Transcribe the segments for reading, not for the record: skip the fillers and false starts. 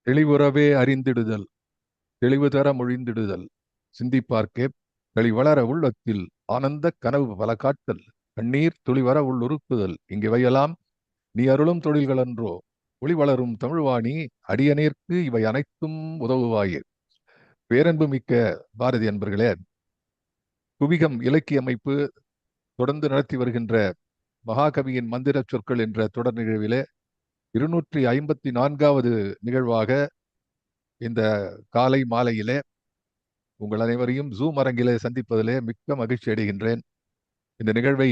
தெளிவுறவே அறிந்திடுதல், தெளிவு தர மொழிந்திடுதல், சிந்திப்பார்க்கே தெளிவளர உள்ளத்தில் ஆனந்த கனவு பல காட்டல், கண்ணீர் துளிவர உள்ளுருக்குதல், இங்கிவையெல்லாம் நீ அருளும் தொழில்கள் அன்றோ, ஒளி வளரும் தமிழ்வாணி அடியநேர்க்கு இவை அனைத்தும் உதவுவாயே. பேரன்பு மிக்க பாரதி அன்பர்களே, குவிகம் இலக்கிய அமைப்பு தொடர்ந்து நடத்தி வருகின்ற மகாகவியின் மந்திர சொற்கள் என்ற தொடர் நிகழ்விலே 254வது நிகழ்வாக இந்த காலை மாலையிலே உங்கள் அனைவரையும் ஜூம் அரங்கிலே சந்திப்பதிலே மிக்க மகிழ்ச்சி அடைகின்றேன். இந்த நிகழ்வை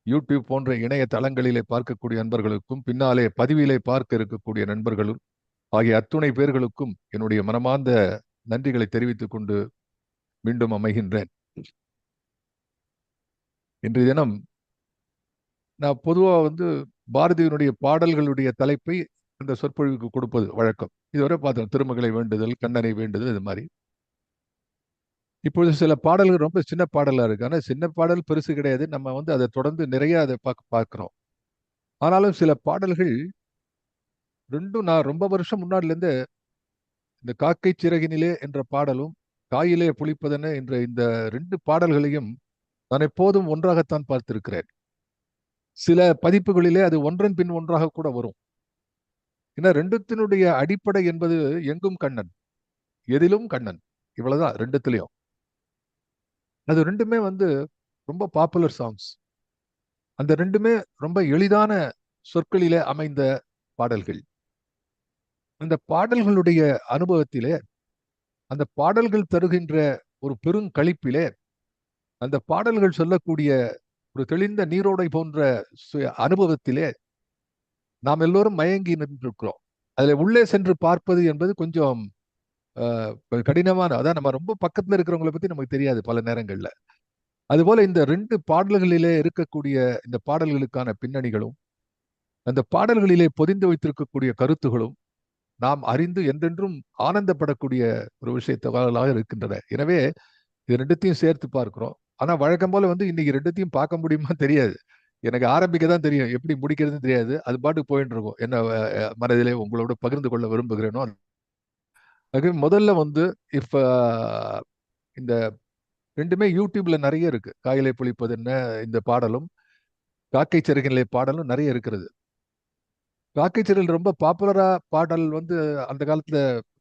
யூடியூப் போன்ற இணைய தளங்களிலே பார்க்கக்கூடிய நண்பர்களுக்கும் பின்னாலே பதிவிலே பார்க்க இருக்கக்கூடிய நண்பர்களும் ஆகிய அத்துணை பேர்களுக்கும் என்னுடைய மனமார்ந்த நன்றிகளை தெரிவித்துக் கொண்டு மீண்டும் அமைகின்றேன். இன்றைய தினம் நான் பொதுவாக பாரதியினுடைய பாடல்களுடைய தலைப்பை இந்த சொற்பொழிவுக்கு கொடுப்பது வழக்கம். இதுவரை பார்த்தோம், திருமகளை வேண்டுதல், கண்ணனை வேண்டுதல், இது மாதிரி. இப்பொழுது சில பாடல்கள் ரொம்ப சின்ன பாடலா இருக்கு. ஆனால் சின்ன பாடல் பெருசு கிடையாது. நம்ம அதை தொடர்ந்து நிறைய அதை பார்க்கிறோம். ஆனாலும் சில பாடல்கள் ரெண்டும் நான் ரொம்ப வருஷம் முன்னாடிலேருந்து இந்த காக்கை சிறகினிலே என்ற பாடலும் காயிலே புளிப்பதென என்ற இந்த 2 பாடல்களையும் நான் எப்போதும் ஒன்றாகத்தான் பார்த்திருக்கிறேன். சில பதிப்புகளிலே அது ஒன்றன் பின் ஒன்றாக கூட வரும். ஏன்னா ரெண்டுத்தினுடைய அடிப்படை என்பது எங்கும் கண்ணன், எதிலும் கண்ணன், இவ்வளவுதான் ரெண்டுத்திலையும். அது ரெண்டுமே ரொம்ப பாப்புலர் சாங்ஸ். அந்த ரெண்டுமே ரொம்ப எளிதான சொற்களிலே அமைந்த பாடல்கள். அந்த பாடல்களுடைய அனுபவத்திலே, அந்த பாடல்கள் தருகின்ற ஒரு பெருங்களிப்பிலே, அந்த பாடல்கள் சொல்லக்கூடிய ஒரு தெளிந்த நீரோடை போன்ற அனுபவத்திலே நாம் எல்லோரும் மயங்கி நின்றிருக்கிறோம். அதுல உள்ளே சென்று பார்ப்பது என்பது கொஞ்சம் கடினமான, அதான் நம்ம ரொம்ப பக்கத்துல இருக்கிறவங்களை பத்தி நமக்கு தெரியாது பல நேரங்கள்ல. அதுபோல இந்த 2 பாடல்களிலே இருக்கக்கூடிய இந்த பாடல்களுக்கான பின்னணிகளும் அந்த பாடல்களிலே பொதிந்து வைத்திருக்கக்கூடிய கருத்துகளும் நாம் அறிந்து என்றென்றும் ஆனந்தப்படக்கூடிய ஒரு விஷயத்தவர்களாக இருக்கின்றன. எனவே இது ரெண்டுத்தையும் சேர்த்து பார்க்கிறோம். ஆனா வழக்கம் போல இன்னைக்கு ரெண்டுத்தையும் பார்க்க முடியுமா தெரியாது. எனக்கு ஆரம்பிக்க தான் தெரியும், எப்படி முடிக்கிறதுன்னு தெரியாது. அது பாட்டுக்கு போயிட்டு இருக்கும். என்ன மனதிலே உங்களோட பகிர்ந்து கொள்ள விரும்புகிறேனோ. முதல்ல இப்ப இந்த ரெண்டுமே யூடியூப்ல நிறைய இருக்கு. காயிலை புளிப்பது என்ன இந்த பாடலும், காக்கை சிறகினிலே பாடலும் நிறைய இருக்கிறது. காக்கை சிறகில் ரொம்ப பாப்புலரா பாடல் அந்த காலத்துல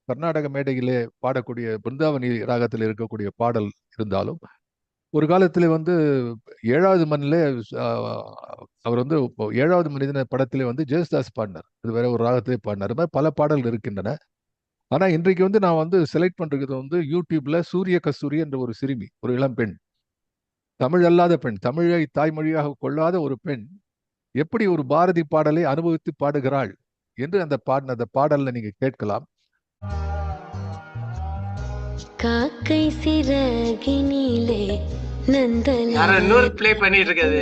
கர்நாடக மேடையிலே பாடக்கூடிய பிருந்தாவனி ராகத்தில் இருக்கக்கூடிய பாடல் இருந்தாலும், ஒரு காலத்துல 7வது மண்ணிலே அவர் 7வது மனிதன படத்திலே ஜெயசுதாஸ் பாடினார். அது வேற ஒரு ராகத்திலே பாடினார். அது மாதிரி பல பாடல்கள் இருக்கின்றன. ஆனா இன்றைக்கு நான் செலக்ட் பண்றது யூடியூப்ல சூரிய கஸ்தூரி என்ற ஒரு சிறுமி, ஒரு இளம் பெண், தமிழ் அல்லாத பெண், தமிழை தாய்மொழியாக கொள்ளாத ஒரு பெண் எப்படி ஒரு பாரதி பாடலை அனுபவித்து பாடுகிறாள் என்று அந்த பாடல்ல நீங்க கேட்கலாம். காக்கை சிறகினிலே இன்னொரு ப்ளே பண்ணிட்டு இருக்காது.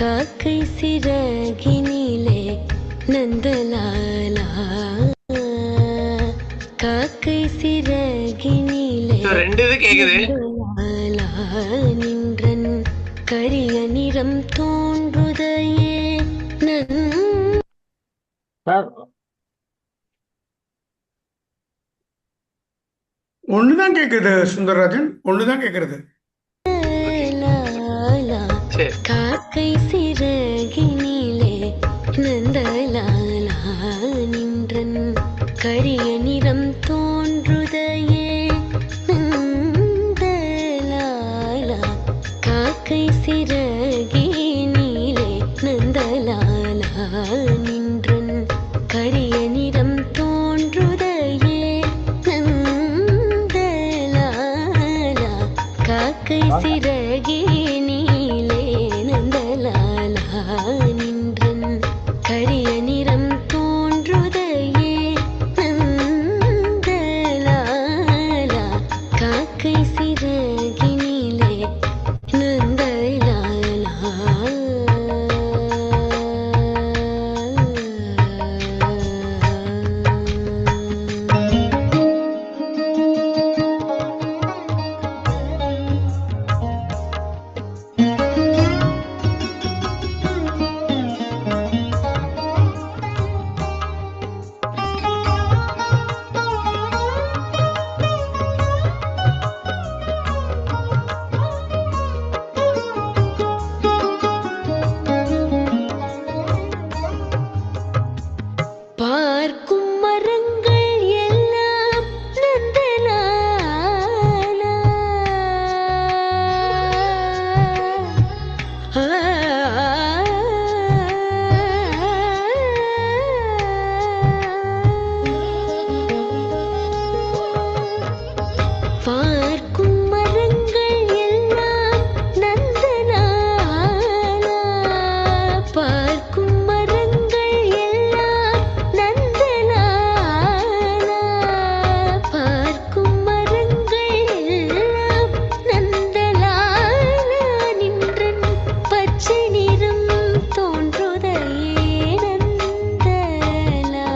காக்கை சிறகினிலே நந்தலாலா, காக்கை சிறகினிலே ரெண்டு இது கேக்குது. நின்றன் கரிய நிறம் தோன்றுதையே ஒண்ணுதான் கேக்குது சுந்தரராஜன், ஒண்ணுதான் கேக்குறது. காக்கை சிறகினிலே நந்தலாலா, நின்றன் கரிய நிறம் தோன்றுதையே நந்தலாலா, காக்கை சிறகினிலே நந்தலாலா, நின்றன் கரிய நிறம் தோன்றுதையே நந்தலாலா, காக்கை சிறகினிலே நந்தலாலா, நின்றன் கரிய நிறம் தோன்றுதையே நந்தலாலா, காக்கை சிறகினிலே நந்தலாலா. பார்க்கும் மரங்கள் எல்லாம் நந்தலாலா. ஆ, பார்க்கும் மரங்கள் எல்லாம் நந்தலாலா. பார்க்கும் மரங்கள் எல்லாம் நந்தலாலா. பார்க்கும் மரங்கள் எல்லாம் நந்தலாலா. நின்றன் பச்சை நிறம் தோன்றுதையே நந்தலாலா.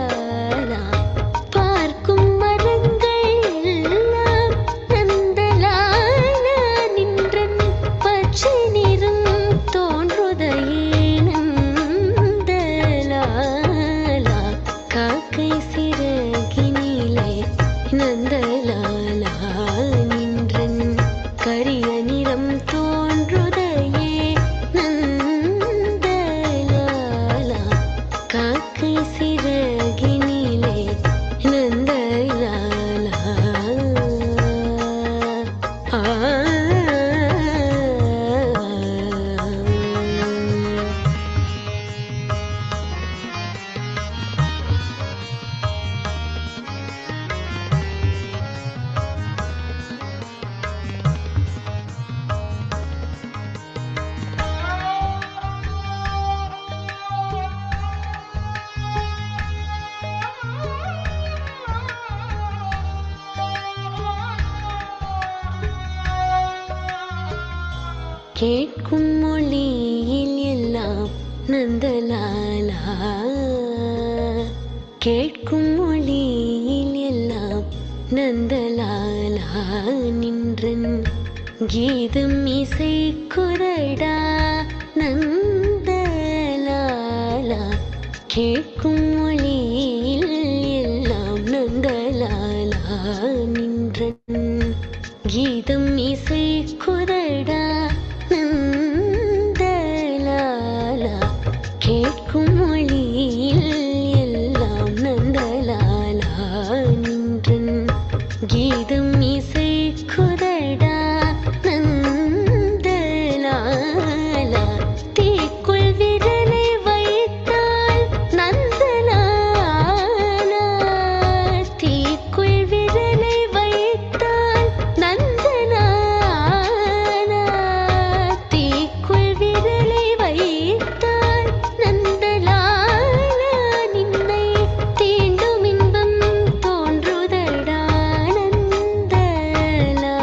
பார்க்கும் மரங்கள் எல்லாம் நந்தலாலா. நின்றன் பச்சை நிறம் தோன்றுதையே நந்தலாலா. காக்கை சிறகினிலே நந்தலாலா. நின்றன் கரிய நிறம் தோன்றுதையே நந்தலாலா. காக்கை சிறகினிலே நந்தலாலா. ஆ, கேட்கும் மொழியில் எல்லாம் நந்தலாலா. கேட்கும் மொழியில் எல்லாம் நந்தலாலா. நின்றன் கீதம் இசை குரடா நந்தலாலா. கேட்கும் மொழியில் எல்லாம் நந்தலாலா. நின்றன் கீதம் இசை குரடா நந்தலாலா. கேட்கும் மொழியில் எல்லாம் நந்தலாலா. நின்றன் கீதம் இசை குரடா நந்தலாலா. தீக்குள் விரலை வைத்தால் நந்தலாலா. தீக்குள் விரலை வைத்தால் நந்தலாலா. தீக்குள் விரலை வைத்தால் நந்தலாலா. நின்னை தீண்டும் இன்பம் தோன்றுதடா நந்தலாலா.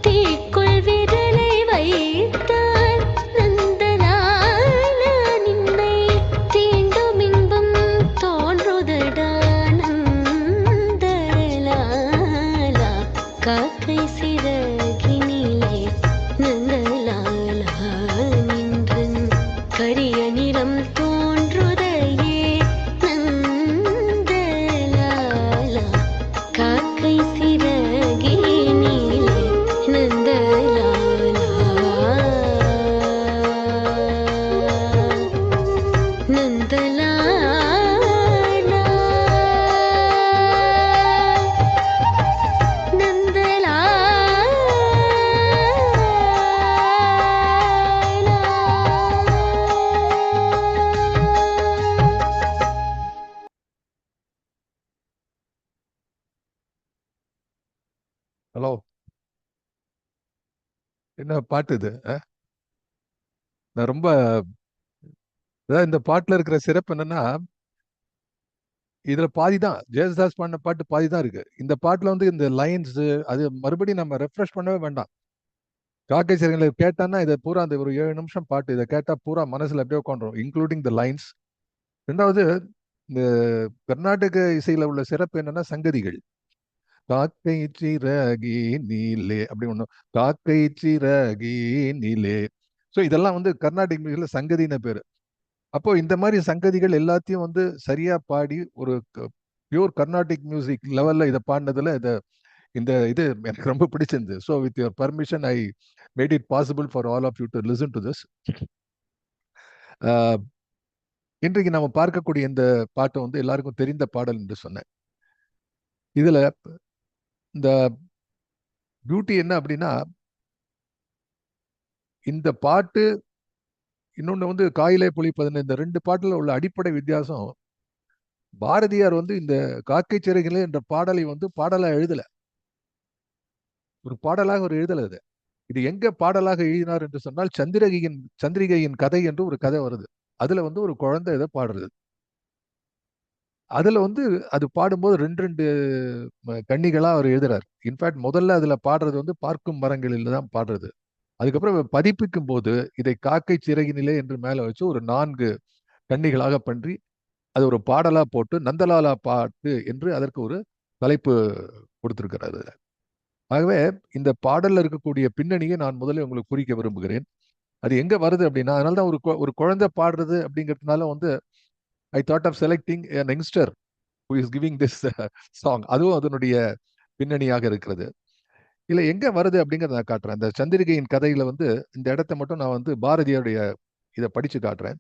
தீக்குள் விரலை வைத்தால் நந்தலாலா. நின்னை தீண்டும் இன்பம் தோன்றுதடா நந்தலாலா. காக்கை சிறகினிலே நந்தலாலா. நின்றன் கரிய நிறம் தோன்றுதையே நந்தலாலா. காக்கை சிறகினிலே நந்தலாலா. நந்தலாலா. ஹலோ, என்ன பாட்டு இது? நான் ரொம்ப அதாவது இந்த பாட்டுல இருக்கிற சிறப்பு என்னன்னா, இதுல பாதி தான் ஜெயசுதாஸ் பாடின பாட்டு பாதி தான் இருக்கு. இந்த பாட்டுல வந்து இந்த லைன்ஸ் அது மறுபடியும் நம்ம ரெஃப்ரெஷ் பண்ணவே வேண்டாம். காக்கை சிறங்களை கேட்டான்னா இதை பூரா அந்த ஒரு 7 நிமிஷம் பாட்டு இதை கேட்டா பூரா மனசுல அப்படியே உட்காந்துரும், இன்க்ளூடிங் த லைன்ஸ். ரெண்டாவது, இந்த கர்நாடக இசையில உள்ள சிறப்பு என்னன்னா சங்கதிகள். காக்கை சிறகி நீலே அப்படி ஒண்ணு, காக்கை சிறகி நீலே. ஸோ இதெல்லாம் வந்து கர்நாடிக் மியூசிக்ல சங்கதின்னு பேரு. அப்போ இந்த மாதிரி சங்கதிகள் எல்லாத்தையும் வந்து சரியா பாடி ஒரு பியூர் கர்நாடிக் மியூசிக் லெவல்ல இதை பாடினதுல இந்த இது எனக்கு ரொம்ப பிடிச்சிருந்தது. So with your permission I made it possible for all of you to listen to this. இன்றைக்கு நாம பார்க்கக்கூடிய இந்த பாட்டு வந்து எல்லாருக்கும் தெரிந்த பாடல் என்று சொன்னேன். இதுல இந்த பியூட்டி என்ன அப்படின்னா, இந்த பாட்டு இன்னொன்னு வந்து காயிலே பொழிப்பதுன்னு, இந்த 2 பாட்டுல உள்ள அடிப்படை வித்தியாசம். பாரதியார் வந்து இந்த காக்கை சிறகிலே என்ற பாடலை வந்து பாடலா எழுதல, ஒரு பாடலாக ஒரு எழுதல. இது எங்க பாடலாக எழுதினார் என்று சொன்னால், சந்திரிகையின் கதை என்று ஒரு கதை வருது. அதுல வந்து ஒரு குழந்தை இதை பாடுறது. அதுல வந்து அது பாடும்போது 2 கன்னிகளா அவர் எழுதுறாரு. இன்ஃபேக்ட் முதல்ல அதுல பாடுறது வந்து பார்க்கும் மரங்களில் தான் பாடுறது. அதுக்கப்புறம் பதிப்பிக்கும் போது இதை காக்கை சிறகினிலே என்று மேல வச்சு ஒரு 4 கன்னிகளாக பண்ணி அது ஒரு பாடலா போட்டு நந்தலாலா பாட்டு என்று அதற்கு ஒரு தலைப்பு கொடுத்திருக்கிறாரு. ஆகவே இந்த பாடல்ல இருக்கக்கூடிய பின்னணியை நான் முதல்ல உங்களுக்கு குறிக்க விரும்புகிறேன். அது எங்க வருது அப்படின்னா, அதனாலதான் ஒரு குழந்தை பாடுறது அப்படிங்கிறதுனால வந்து I thought of selecting an youngster who is giving this song. அதுவும் அதனுடைய பின்னணியாக இருக்கிறது. இல்ல எங்க வருது அப்படிங்கறத நான் காட்டுறேன். இந்த சந்திரிகையின் கதையில வந்து இந்த இடத்தை மட்டும் நான் வந்து பாரதியாருடைய இதை படிச்சு காட்டுறேன்.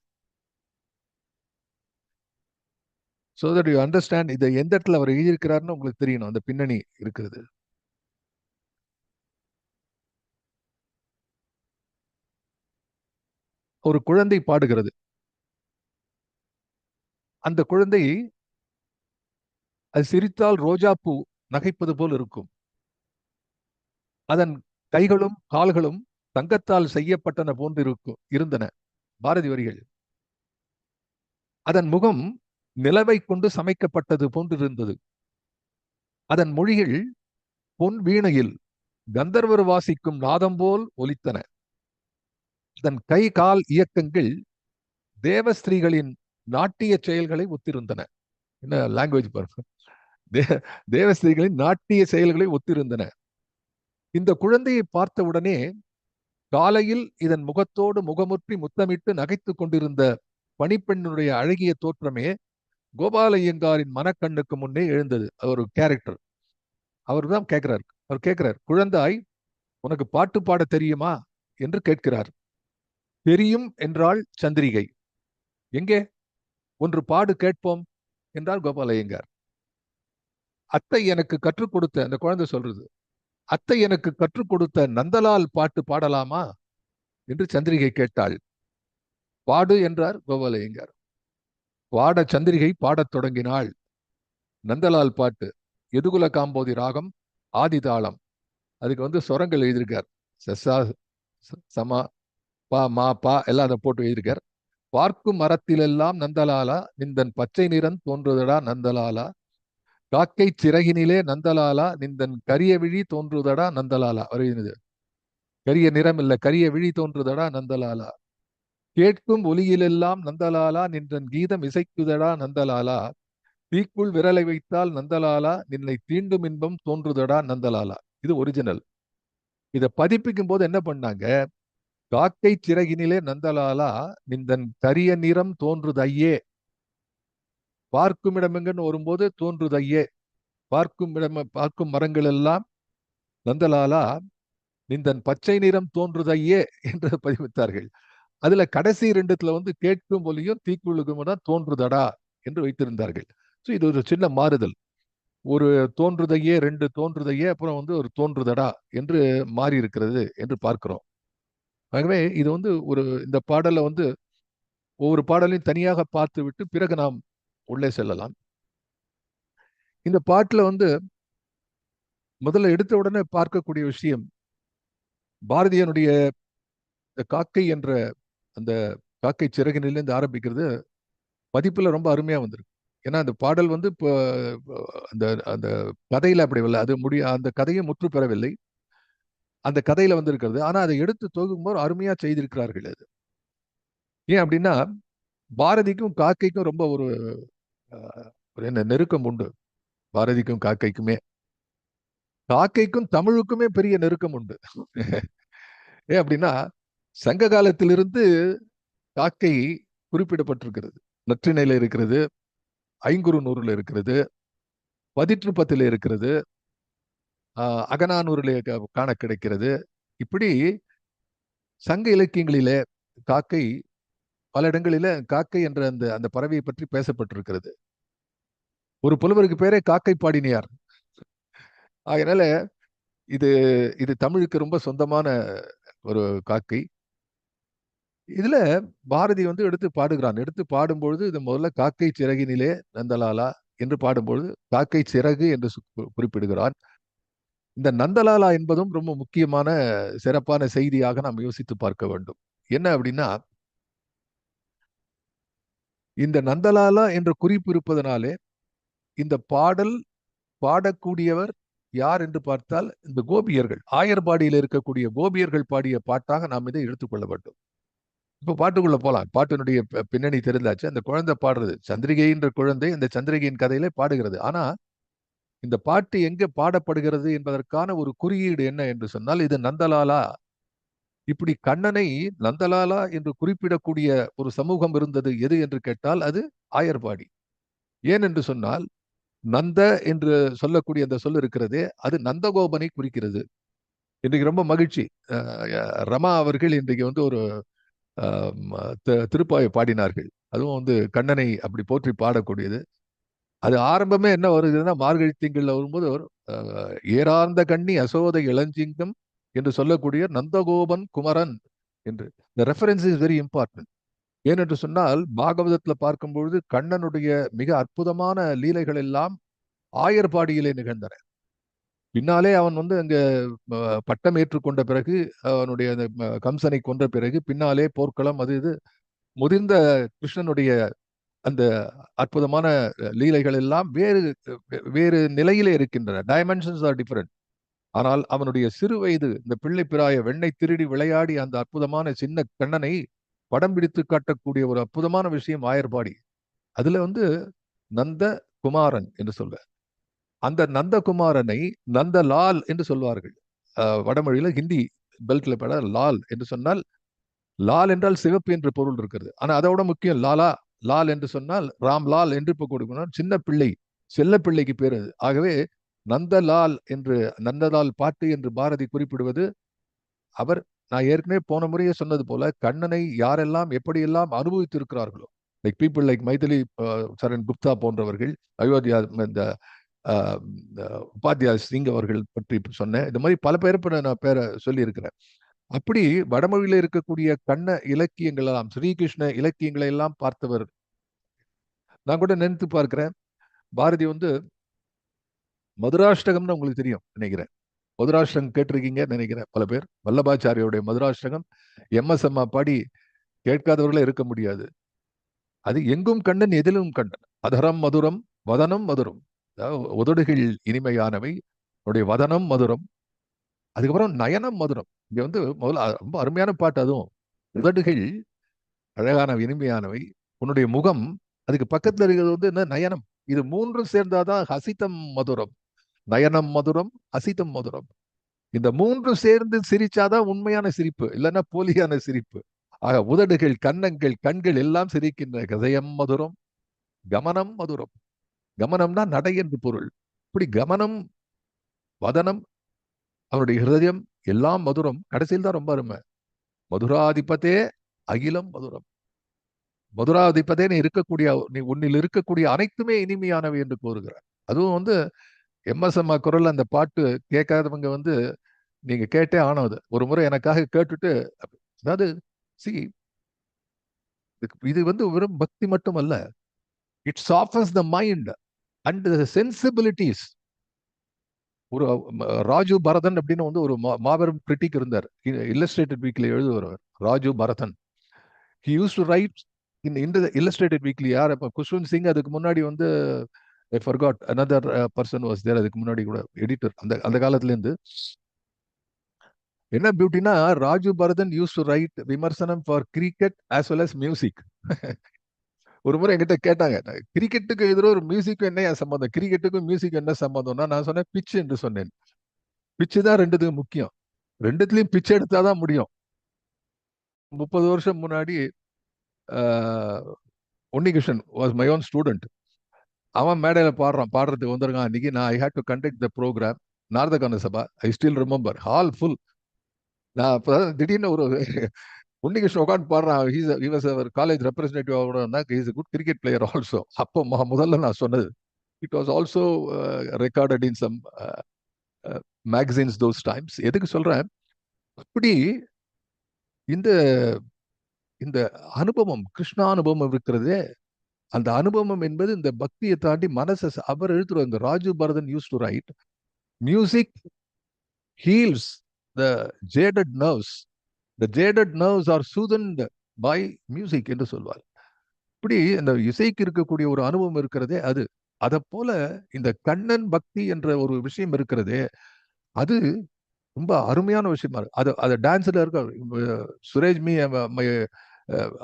so that you understand இதை எந்த இடத்துல அவர் எழுதியிருக்கிறாருன்னு உங்களுக்கு தெரியணும். அந்த பின்னணி இருக்கிறது. ஒரு குழந்தை பாடுகிறது. அந்த குழந்தை அது சிரித்தால் ரோஜா பூ நகைப்பது போல் இருக்கும். அதன் கைகளும் கால்களும் தங்கத்தால் செய்யப்பட்டன போன்று இருந்தன. பாரதி வரிகள். அதன் முகம் நிலவை கொண்டு சமைக்கப்பட்டது போன்று இருந்தது. அதன் மொழிகள் பொன் வீணையில் கந்தர்வர் வாசிக்கும் நாதம் போல் ஒலித்தன. அதன் கை கால் இயக்கங்கள் தேவஸ்திரீகளின் நாட்டிய செயல்களை ஒத்திருந்தன. என்ன லாங்குவேஜ் பாருங்க. தேவஸ்திரீகளின் நாட்டிய செயல்களை ஒத்திருந்தன. இந்த குழந்தையை பார்த்தவுடனே காலையில் இதன் முகத்தோடு முகமுற்றி முத்தமிட்டு நகைத்துக் கொண்டிருந்த பணிப்பெண்ணுடைய அழகிய தோற்றமே கோபால ஐயங்காரின் மனக்கண்ணுக்கு முன்னே எழுந்தது. அவர் ஒரு கேரக்டர். அவர் தான் கேட்கிறார். அவர் கேட்கிறார், குழந்தாய் உனக்கு பாட்டு பாட தெரியுமா என்று கேட்கிறார். தெரியும் என்றாள் சந்திரிகை. எங்கே ஒன்று பாடு கேட்போம் என்றார் கோபால ஐயங்கார். அத்தை எனக்கு கற்றுக் கொடுத்த, அந்த குழந்தை சொல்றது, அத்தை எனக்கு கற்றுக் கொடுத்த நந்தலால் பாட்டு பாடலாமா என்று சந்திரிகை கேட்டாள். பாடு என்றார் கோபால ஐயங்கார். பாட சந்திரிகை பாடத் தொடங்கினாள். நந்தலால் பாட்டு, எதுகுல காம்போதி ராகம், ஆதிதாளம். அதுக்கு வந்து சொரங்கள் எழுதியிருக்கார். சசா சமா பா மா பா எல்லாம் அதை போட்டு எழுதியிருக்கார். பார்க்கும் மரத்திலெல்லாம் நந்தலாலா நிந்தன் பச்சை நிறம் தோன்றுதடா நந்தலாலா, காக்கை சிறகினிலே நந்தலாலா நிந்தன் கரிய விழி தோன்றுதடா நந்தலாலா. வருகிறது கரிய நிறம் இல்ல, கரிய விழி தோன்றுதடா நந்தலாலா, கேட்கும் ஒலியிலெல்லாம் நந்தலாலா நின்றன் கீதம் இசைக்குதடா நந்தலாலா, தீக்குள் விரலை வைத்தால் நந்தலாலா நின்னை தீண்டும் இன்பம் தோன்றுதடா நந்தலாலா. இது ஒரிஜினல். இதை பதிப்பிக்கும் போது என்ன பண்ணாங்க, காக்கை சிறகினிலே நந்தலாலா நிந்தன் கரிய நிறம் தோன்றுதையே, பார்க்கும் இடமெங்கன்னு வரும்போது தோன்றுதையே, பார்க்கும் மரங்கள் எல்லாம் நந்தலாலா நிந்தன் பச்சை நிறம் தோன்றுதையே என்று பதிவித்தார்கள். அதுல கடைசி 2த்துல வந்து கேட்கும் ஒலியும் தீக்குழுக்கும் தான் தோன்றுதடா என்று வைத்திருந்தார்கள். ஸோ இது ஒரு சின்ன மாறுதல். ஒரு தோன்றுதையே, 2 தோன்றுதையே, அப்புறம் வந்து ஒரு தோன்றுதடா என்று மாறி இருக்கிறது என்று பார்க்கிறோம். ஆகவே இது வந்து இந்த பாடலை வந்து ஒவ்வொரு பாடலையும் தனியாக பார்த்து விட்டு பிறகு நாம் உள்ளே செல்லலாம். இந்த பாட்டுல வந்து முதல்ல எடுத்த உடனே பார்க்கக்கூடிய விஷயம், பாரதியனுடைய காக்கை என்ற அந்த காக்கை சிறகினிலிருந்து ஆரம்பிக்கிறது பதிப்புல ரொம்ப அருமையா வந்திருக்கு. ஏன்னா அந்த பாடல் வந்து இப்போ அந்த அந்த கதையில அப்படி இல்லை, அது அந்த கதையை முற்று பெறவில்லை, அந்த கதையில வந்திருக்கிறது. ஆனா அதை எடுத்து தொகுக்கும்போது அருமையா செய்திருக்கிறார்கள். அது ஏன் அப்படின்னா, பாரதிக்கும் காக்கைக்கும் ரொம்ப ஒரு என்ன நெருக்கம் உண்டு. பாரதிக்கும் காக்கைக்குமே, காக்கைக்கும் தமிழுக்குமே பெரிய நெருக்கம் உண்டு. ஏன் அப்படின்னா, சங்க காலத்திலிருந்து காக்கை குறிப்பிடப்பட்டிருக்கிறது. நற்றிணையில இருக்கிறது, ஐங்குறுநூறுல இருக்கிறது, பதிற்றுப்பத்தில் இருக்கிறது, அகநானூரிலே காண கிடைக்கிறது. இப்படி சங்க இலக்கியங்களிலே காக்கை பல இடங்களில காக்கை என்ற அந்த அந்த பறவையை பற்றி பேசப்பட்டிருக்கிறது. ஒரு புலவருக்கு பேரே காக்கை பாடினியார். அதனால இது இது தமிழுக்கு ரொம்ப சொந்தமான ஒரு காக்கை. இதுல பாரதி வந்து எடுத்து பாடுகிறான். எடுத்து பாடும்பொழுது இது முதல்ல காக்கை சிறகினிலே நந்தலாலா என்று பாடும்பொழுது காக்கை சிறகு என்று குறிப்பிடுகிறான். இந்த நந்தலாலா என்பதும் ரொம்ப முக்கியமான சிறப்பான செய்தியாக நாம் யோசித்து பார்க்க வேண்டும். என்ன அப்படின்னா, இந்த நந்தலாலா என்ற குறிப்பு இருப்பதனாலே இந்த பாடல் பாடக்கூடியவர் யார் என்று பார்த்தால் இந்த கோபியர்கள், ஆயர்பாடியில் இருக்கக்கூடிய கோபியர்கள் பாடிய பாட்டாக நாம் இதை எடுத்துக்கொள்ள வேண்டும். இப்ப பாட்டுக்குள்ள போலாம். பாட்டினுடைய பின்னணி தெரிந்தாச்சு. அந்த குழந்தை பாடுறது, சந்திரிகைன்ற குழந்தை அந்த சந்திரிகையின் கதையிலே பாடுகிறது. ஆனா இந்த பாட்டு எங்க பாடப்படுகிறது என்பதற்கான ஒரு குறியீடு என்ன என்று சொன்னால், இது நந்தலாலா. இப்படி கண்ணனை நந்தலாலா என்று குறிப்பிடக்கூடிய ஒரு சமூகம் இருந்தது எது என்று கேட்டால் அது ஆயர்பாடி. ஏன் என்று சொன்னால், நந்த என்று சொல்லக்கூடிய அந்த சொல் இருக்கிறதே, அது நந்தகோபனை குறிக்கிறது. இன்றைக்கு ரொம்ப மகிழ்ச்சி. ரமா அவர்கள் இன்றைக்கு வந்து ஒரு திருப்பாவை பாடினார்கள். அதுவும் வந்து கண்ணனை அப்படி போற்றி பாடக்கூடியது. அது ஆரம்பமே என்ன வருகிறதுனா, மார்கழி திங்கள்ல வரும்போது ஏறார்ந்த கண்ணி அசோதை இளஞ்சிங்கம் என்று சொல்லக்கூடிய நந்தகோபன் குமரன் என்று. இந்த ரெஃபரன்ஸ் இஸ் வெரி இம்பார்ட்டன்ட். ஏனென்று சொன்னால், பாகவதத்துல பார்க்கும்பொழுது கண்ணனுடைய மிக அற்புதமான லீலைகள் எல்லாம் ஆயர்பாடியிலே நிகழ்ந்தன. பின்னாலே அவன் வந்து அங்க பட்டம் ஏற்றுக்கொண்ட பிறகு, அவனுடைய கம்சனை கொன்ற பிறகு, பின்னாலே போர்க்களம் அது இது முதிர்ந்த கிருஷ்ணனுடைய அந்த அற்புதமான லீலைகள் எல்லாம் வேறு வேறு நிலையிலே இருக்கின்றன. Dimensions R different. ஆனால் அவனுடைய சிறு வயது, இந்த பிள்ளை பிராய வெண்ணை திருடி விளையாடி அந்த அற்புதமான சின்ன கண்ணனை படம் பிடித்து காட்டக்கூடிய ஒரு அற்புதமான விஷயம் ஆயர்பாடி. அதுல வந்து நந்த குமாரன் என்று சொல்ல, அந்த நந்தகுமாரனை நந்தலால் என்று சொல்வார்கள். வடமொழியில ஹிந்தி பெல்ட்ல பட லால் என்று சொன்னால், லால் என்றால் சிவப்பு என்று பொருள் இருக்கிறது. ஆனா அதோட முக்கியம் லாலா. லால் என்று சொன்னால் ராம்லால் என்று இப்ப கொடுக்கணும். சின்ன பிள்ளை, செல்ல பிள்ளைக்கு பேர் அது. ஆகவே நந்தலால் என்று, நந்தலால் பாட்டு என்று பாரதி குறிப்பிடுவது, அவர், நான் ஏற்கனவே போன முறையே சொன்னது போல, கண்ணனை யாரெல்லாம் எப்படியெல்லாம் அனுபவித்திருக்கிறார்களோ, லைக் பீப்புள் லைக் மைதிலி சரண் குப்தா போன்றவர்கள், அயோத்தியா இந்த உபாத்யா சிங் அவர்கள் பற்றி சொன்னேன். இந்த மாதிரி பல பேர் நான் பேரை சொல்லி இருக்கிறேன். அப்படி வடமொழியில இருக்கக்கூடிய கண்ண இலக்கியங்கள் எல்லாம், ஸ்ரீகிருஷ்ண இலக்கியங்களை எல்லாம் பார்த்தவர். நான் கூட நினைத்து பார்க்கிறேன், பாரதி வந்து மதுராஷ்டகம்னு உங்களுக்கு தெரியும் நினைக்கிறேன். மதுராஷ்டகம் கேட்டிருக்கீங்க நினைக்கிறேன் பல பேர். வல்லபாச்சாரியோடைய மதுராஷ்டகம் எம்எஸ் அம்மா பாடி கேட்காதவர்களே இருக்க முடியாது. அது எங்கும் கண்ணன் எதிலும் கண்ணன். அதரம் மதுரம் வதனம் மதுரம். உதடுகள் இனிமையானவை, உன்னுடைய வதனம் மதுரம். அதுக்கப்புறம் நயனம் மதுரம். இங்க வந்து முதல்ல ரொம்ப அருமையான பாட்டு. அதுவும் உதடுகள் அழகான இனிமையானவை, உன்னுடைய முகம், அதுக்கு பக்கத்துல இருக்கிறது வந்து என்ன, நயனம். இது மூன்றும் சேர்ந்தாதான் ஹசிதம் மதுரம். நயனம் மதுரம், ஹசிதம் மதுரம். இந்த மூன்றும் சேர்ந்து சிரிச்சாதான் உண்மையான சிரிப்பு, இல்லைன்னா போலியான சிரிப்பு. ஆக உதடுகள், கன்னங்கள், கண்கள் எல்லாம் சிரிக்கின்ற. ஹதயம் மதுரம், கமனம் மதுரம். கமனம்னா நடை என்று பொருள். இப்படி கமனம், வதனம், அவருடைய ஹிருதயம் எல்லாம் மதுரம். கடைசியில் தான் ரொம்ப அருமை. மதுராதிபதே அகிலம் மதுரம். மதுராதிபதேன்னு இருக்கக்கூடிய உன்னில் இருக்கக்கூடிய அனைத்துமே இனிமையானவை என்று கூறுகிறார். அதுவும் வந்து எம்எஸ் அம்மா குரல் அந்த பாட்டு கேட்காதவங்க வந்து நீங்க கேட்டே ஆனது. ஒரு முறை எனக்காக கேட்டுட்டு, அதாவது இது வந்து வெறும் பக்தி மட்டும் அல்ல, it softens the mind and the sensibilities. ஒரு ராஜு பரதன் அப்படின்னு வந்து ஒரு மாபெரும் கிரிட்டிக் இருந்தார், இல்லஸ்ட்ரேட்டட் வீக்லி எழுதுவார் Raju Bharathan. He use to right in the illustrated weekly. யார் இப்போ குஷ்வந்த் சிங், அதுக்கு முன்னாடி வந்து I forgot another person was there. அதுக்கு முன்னாடி கூட எடிட்டர் அந்த காலத்துல இருந்து. என்ன பியூட்டினா, Raju Bharathan used to write விமர்சனம் for cricket as well as music. ஒரு முறை என்கிட்ட கேட்டாங்க, கிரிக்கெட்டுக்கு எதிர ஒரு மியூசிக்கும் என்ன சம்பந்தம், கிரிக்கெட்டுக்கும் மியூசிக் என்ன சம்பந்தம்னா, நான் சொன்னேன் பிச் என்று சொன்னேன். பிச்சு தான் ரெண்டுத்துக்கும் முக்கியம், ரெண்டுத்துலயும் பிச் எடுத்தாதான் முடியும். 30 வருஷம் முன்னாடி Unnikrishnan was my own student. அவன் மேடையில பாடுறதுக்கு வந்திருக்கான் அன்னைக்கு. நான் I hate to conduct the programme, Naradagana Sabha. I still remember, hall full. நான் திடீர்னு ஒரு உன்னிகிருஷ்ணன் உட்காந்து பாடுறான். he was our college representative ஆகணும்னா is a good cricket player also. அப்போ முதல்ல நான் சொன்னது it was also recorded in some magazines those times. எதுக்கு சொல்றேன், அப்படி இந்த இந்த அனுபவம், கிருஷ்ணா அனுபவம் இருக்கிறதே, அந்த அனுபவம் என்பது இந்த பக்தியை தாண்டி மனசை அவர் எழுத்துருவார். இந்த Raju Bharathan used to write music heals the jaded nerves, the jaded nerves are soothened by music என்று சொல்வார். இப்படி இந்த இசைக்கு இருக்கக்கூடிய ஒரு அனுபவம் இருக்கிறதே அது. அதை போல இந்த கண்ணன் பக்தி என்ற ஒரு விஷயம் இருக்கிறதே, அது ரொம்ப அருமையான விஷயமா இருக்கு. அது டான்ஸ்ல இருக்க சுரேஜ் மீ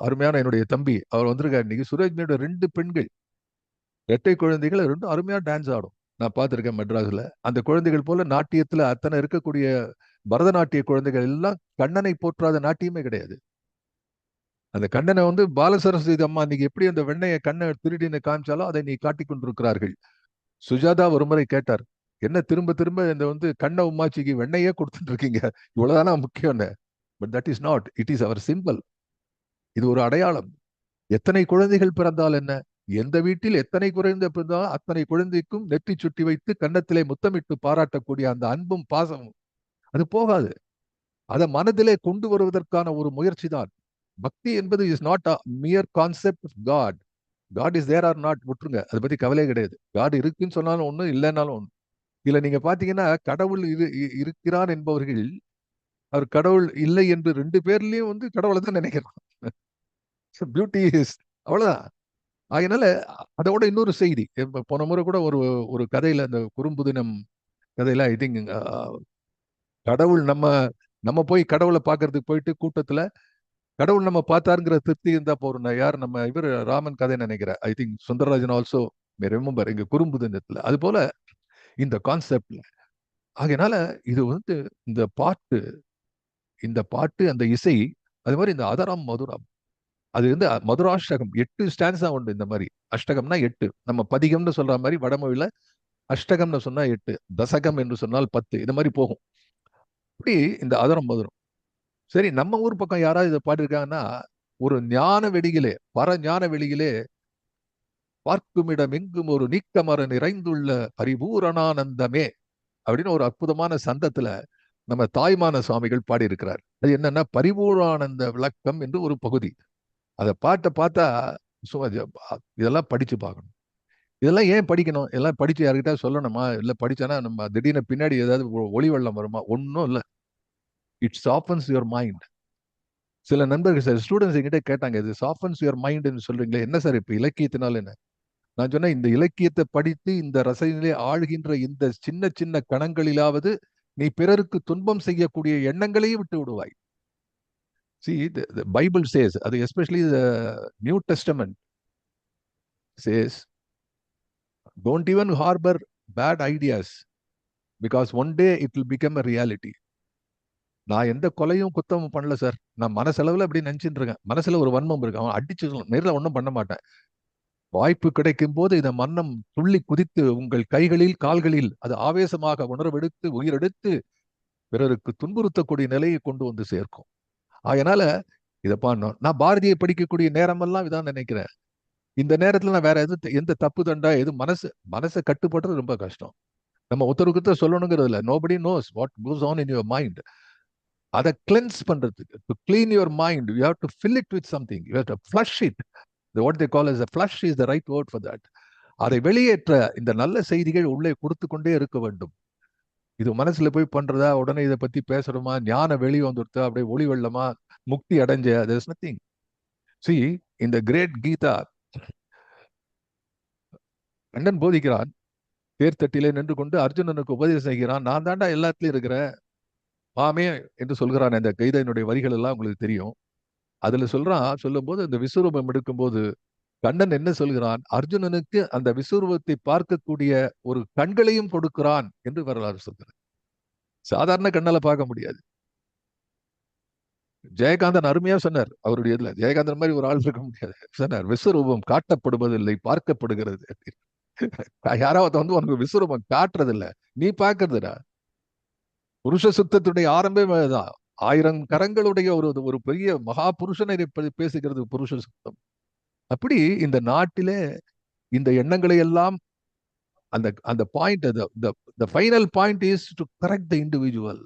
அருமையான என்னுடைய தம்பி அவர் வந்திருக்காரு இன்னைக்கு. சுரேஜ் மீயோட 2 பெண்கள், இரட்டை குழந்தைகள், 2 அருமையா டான்ஸ் ஆடும். நான் பார்த்திருக்கேன் மெட்ராஸ்ல. அந்த குழந்தைகள் போல நாட்டியத்துல அத்தனை இருக்கக்கூடிய பரதநாட்டிய குழந்தைகள் எல்லாம் கண்ணனை போற்றாத நாட்டியமே கிடையாது. அந்த கண்ணனை பாலசரஸ்வதி அம்மா இன்னைக்கு எப்படி அந்த வெண்ணையை கண்ணை திருடின்னு காமிச்சாலும் அதை நீ காட்டிக் கொண்டிருக்கிறார்கள். சுஜாதா ஒரு முறை கேட்டார், என்ன திரும்ப திரும்ப இந்த கண்ண உமாச்சிக்கு வெண்ணையே கொடுத்துட்டு இருக்கீங்க, இவ்வளவுதானா முக்கியம்? But that is not, it is our symbol. இது ஒரு அடையாளம். எத்தனை குழந்தைகள் பிறந்தால் என்ன, எந்த வீட்டில் எத்தனை குழந்தை பிறந்தால் அத்தனை குழந்தைக்கும் நெற்றி சுட்டி வைத்து கன்னத்திலே முத்தமிட்டு பாராட்டக்கூடிய அந்த அன்பும் பாசமும் அது போகாது. அதை மனதிலே கொண்டு வருவதற்கான ஒரு முயற்சி தான் பக்தி என்பது. Is not a mere concept of God. God is there or not, விட்டுருங்க, அதை பத்தி கவலையே கிடையாது. காட் இருக்குன்னு சொன்னாலும் ஒண்ணு, இல்லைன்னாலும் ஒண்ணு. இதுல நீங்க பாத்தீங்கன்னா கடவுள் இருக்கிறான் என்பவர்கள் அவர் கடவுள் இல்லை என்று 2 பேர்லயும் கடவுளை தான் நினைக்கிறான். பியூட்டி இஸ் அவ்வளவுதான். அதனால அதோட இன்னொரு செய்தி, போன முறை கூட ஒரு ஒரு கதையில, அந்த குறும்புதினம் கதையில ஐ திங்க் கடவுள் நம்ம போய் கடவுளை பார்க்கறதுக்கு போயிட்டு கூட்டத்துல கடவுள் நம்ம பார்த்தாருங்கிற திருப்தி இருந்தா போறோம். யார் நம்ம இவர் ராமன் கதை நினைக்கிறேன். I think Sundararajan also remember இங்க குறும்புதினத்துல. அது போல இந்த கான்செப்ட்ல. ஆகையினால இது இந்த பாட்டு அந்த இசை, அது மாதிரி இந்த அதரம் மதுரம், அது மதுராஷ்டகம் 8 ஸ்டான்ஸா உண்டு. இந்த மாதிரி அஷ்டகம்னா 8, நம்ம பதிகம்னு சொல்ற மாதிரி வடமொழியில அஷ்டகம்னு சொன்னா 8, தசகம் என்று சொன்னால் 10, இது மாதிரி போகும். இப்படி இந்த அதரம் மதுரம். சரி, நம்ம ஊர் பக்கம் யாராவது இதை பாடிருக்காங்கன்னா, ஒரு ஞான வெளியிலே, ஞான வெளியிலே பார்க்குமிடம் எங்கும் ஒரு நீக்கமர நிறைந்துள்ள பரிபூரணானந்தமே அப்படின்னு ஒரு அற்புதமான சந்தத்துல நம்ம தாய்மான சுவாமிகள் பாடியிருக்கிறார். அது என்னன்னா பரிபூரணானந்த விளக்கம் என்று ஒரு பகுதி. அதை பாட்டை பார்த்தா இதெல்லாம் படிச்சு பார்க்கணும். இதெல்லாம் ஏன் படிக்கணும்? எல்லாம் படிச்சு யார்கிட்ட சொல்லணுமா? இல்லை படிச்சானா நம்ம திடீர்னு பின்னாடி ஏதாவது ஒளி வெள்ளம் வருமா? ஒன்றும் இல்லை. It softens your mind. சில நண்பர்கள் சார் ஸ்டூடெண்ட்ஸ் என்கிட்ட கேட்டாங்க, இது சாஃபன்ஸ் யுவர் மைண்ட்னு சொல்றீங்களே, என்ன சார் இப்போ இலக்கியத்தினால என்ன? நான் சொன்னேன், இந்த இலக்கியத்தை படித்து இந்த ரசனையிலே ஆழ்கின்ற இந்த சின்ன சின்ன கணங்களிலாவது நீ பிறருக்கு துன்பம் செய்யக்கூடிய எண்ணங்களையும் விட்டு விடுவாய். See, the Bible says, especially the New Testament says, don't even harbor bad ideas because one day it will become a reality. நான் எந்த கொலையும் குத்தமும் பண்ணல சார். நான் மனசளவில் அப்படி நினைச்சுட்டு இருக்கேன். மனசுல ஒரு வன்மம் இருக்கு, அவன் அடிச்சு நேரில் ஒன்றும் பண்ண மாட்டேன். வாய்ப்பு கிடைக்கும் போது இந்த மன்னம் துள்ளி குதித்து உங்கள் கைகளில் கால்களில் அது ஆவேசமாக உணர்வெடுத்து உயிரெடுத்து பிறருக்கு துன்புறுத்தக்கூடிய நிலையை கொண்டு வந்து சேர்க்கும். அதனால இதை பண்ணணும். நான் பாரதியை படிக்கக்கூடிய நேரமெல்லாம் இதான் நினைக்கிறேன். இந்த நேரத்துல நான் வேற எந்த தப்பு தண்டா மனசை கட்டுப்படுறது ரொம்ப கஷ்டம். நம்ம ஒருத்தருக்கு சொல்லணுங்கிறது இல்லை. Nobody knows what goes on in your mind. அதை கிளென்ஸ் பண்றதுக்கு, to clean your mind, you have to fill it with something, you have to flush it. what they call as a flush is the right word for that. அதை வெளியேற்ற இந்த நல்ல செய்திகள் உள்ளே கொடுத்து கொண்டே இருக்க வேண்டும். இது மனசுல போய் பண்றதா, உடனே இதை பத்தி பேசுறோமா, ஞான வெளியே வந்துடுத்தா, அப்படியே ஒளி வெள்ளமா முக்தி அடைஞ்ச, there is nothing. See, in the great Gita, Kannan போதிக்கிறான், தேர்தட்டிலே நின்று கொண்டு அர்ஜுனனுக்கு உபதேசம் செய்கிறான். நான் தாண்டா எல்லாத்துலயும் இருக்கிறேன் மாமே என்று சொல்கிறான். அந்த கீதையினுடைய வரிகள் எல்லாம் உங்களுக்கு தெரியும். அதுல சொல்லும் போது அந்த விஸ்வரூபம் எடுக்கும்போது கண்ணன் என்ன சொல்கிறான், அர்ஜுனனுக்கு அந்த விஸ்வரூபத்தை பார்க்கக்கூடிய ஒரு கண்களையும் கொடுக்கிறான் என்று வரலாறு சொல்கிறார். சாதாரண கண்ணால பார்க்க முடியாது. ஜெயகாந்தன் அருமையா சொன்னார் அவருடைய இதுல. ஜெயகாந்தன் மாதிரி ஒரு ஆள் இருக்க முடியாது சொன்னார், விஸ்வரூபம் காட்டப்படுவதில்லை, பார்க்கப்படுகிறது. யாராவது உனக்கு விஸ்வரூபம் காட்டுறது இல்லை, நீ பார்க்கறதுடா. புருஷ சுத்தத்துடைய ஆரம்பமே தான். 1000 கரங்களுடைய ஒரு ஒரு பெரிய மகா புருஷனை பேசுகிறது புருஷ சுத்தம். அப்படி இந்த நாட்டிலே இந்த எண்ணங்களை எல்லாம் அந்த அந்த point the final point is to correct the individual,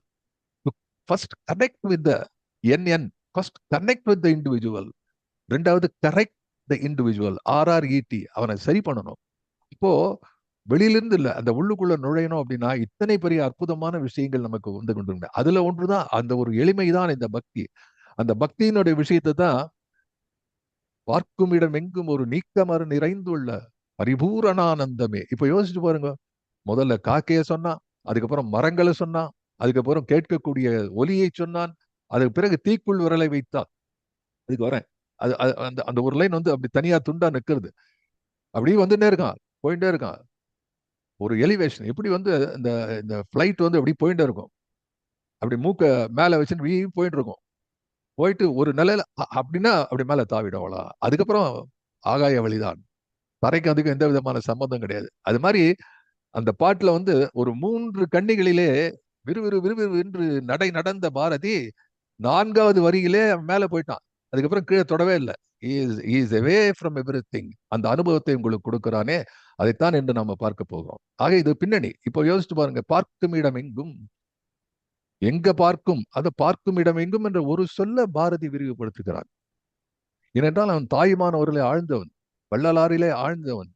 to first connect with the NN, first connect with the individual, ரெண்டாவது கரெக்ட் த இண்டிவிஜுவல், RRET, அவனை சரி பண்ணணும். இப்போ வெளியிலிருந்து இல்ல, அந்த உள்ளுக்குள்ள நுழையணும் அப்படின்னா இத்தனை பெரிய அற்புதமான விஷயங்கள் நமக்கு வந்து கொண்டு, அதுல ஒன்றுதான் அந்த ஒரு எளிமைதான் இந்த பக்தி. அந்த பக்தியினுடைய விஷயத்தை தான் பார்க்கும் இடம் எங்கும் ஒரு நீக்கமறு நிறைந்துள்ள பரிபூரணானந்தமே. இப்ப யோசிச்சு பாருங்க, முதல்ல காக்கைய சொன்னான், அதுக்கப்புறம் மரங்களை சொன்னான், அதுக்கப்புறம் கேட்கக்கூடிய ஒலியை சொன்னான், அதுக்கு பிறகு தீக்குள் விரலை வைத்தான். அதுக்கு வரேன். அது அந்த அந்த ஒரு லைன் வந்து அப்படி தனியா துண்டா நிக்கிறது, அப்படியே வந்துட்டே இருக்கான், போயிட்டே இருக்கான். ஒரு எலிவேஷன் எப்படி வந்து இந்த இந்த ஃபிளைட் வந்து அப்படி போயிட்டே இருக்கும், அப்படி மூக்க மேல வச்சுட்டு போயிட்டு இருக்கும். போயிட்டு ஒரு நிலையில அப்படின்னா அப்படி மேல தாவிடும், அவ்வளோ. அதுக்கப்புறம் ஆகாய வழிதான், தரைக்கு அதுக்கு எந்த விதமான சம்மந்தம் கிடையாது. அது மாதிரி அந்த பாட்டுல வந்து ஒரு 3 கன்னிகளிலே விறுவிறு விறுவிறு என்று நடந்த பாரதி 4வது வரியிலே மேல போயிட்டான். அதுக்கப்புறம் கீழே தொடவே இல்லை. Is away from everything. அந்த அனுபவத்தை உங்களுக்கு கொடுக்கிறானே, அதைத்தான் என்று நாம பார்க்க போகிறோம். ஆக இது பின்னணி. இப்போ யோசிச்சு பாருங்க, பார்க்கும் இடம் எங்கும், எங்க பார்க்கும், அதை பார்க்கும் இடம் எங்கும் என்ற ஒரு சொல்ல பாரதி விரிவுபடுத்துகிறான். ஏனென்றால் அவன் தாயுமானவர்களை ஆழ்ந்தவன், வள்ளலாரிலே ஆழ்ந்தவன்.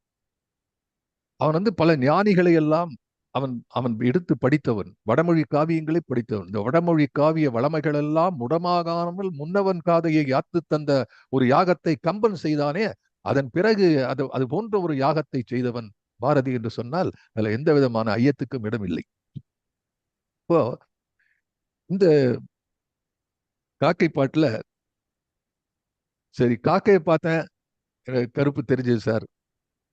அவன் வந்து பல ஞானிகளை எல்லாம் அவன் அவன் எடுத்து படித்தவன், வடமொழி காவியங்களை படித்தவன். இந்த வடமொழி காவிய வளமைகள் எல்லாம் முடமாகாமல் முன்னவன் காதையை யாத்து தந்த ஒரு யாகத்தை கம்பன் செய்தானே, அதன் பிறகு அது போன்ற ஒரு யாகத்தை செய்தவன் பாரதி என்று சொன்னால் அதுல எந்த விதமான ஐயத்துக்கும் இடமில்லை. இப்போ இந்த காக்கை பாட்டுல, சரி காக்கையை பார்த்தேன், கருப்பு தெரிஞ்சது சார்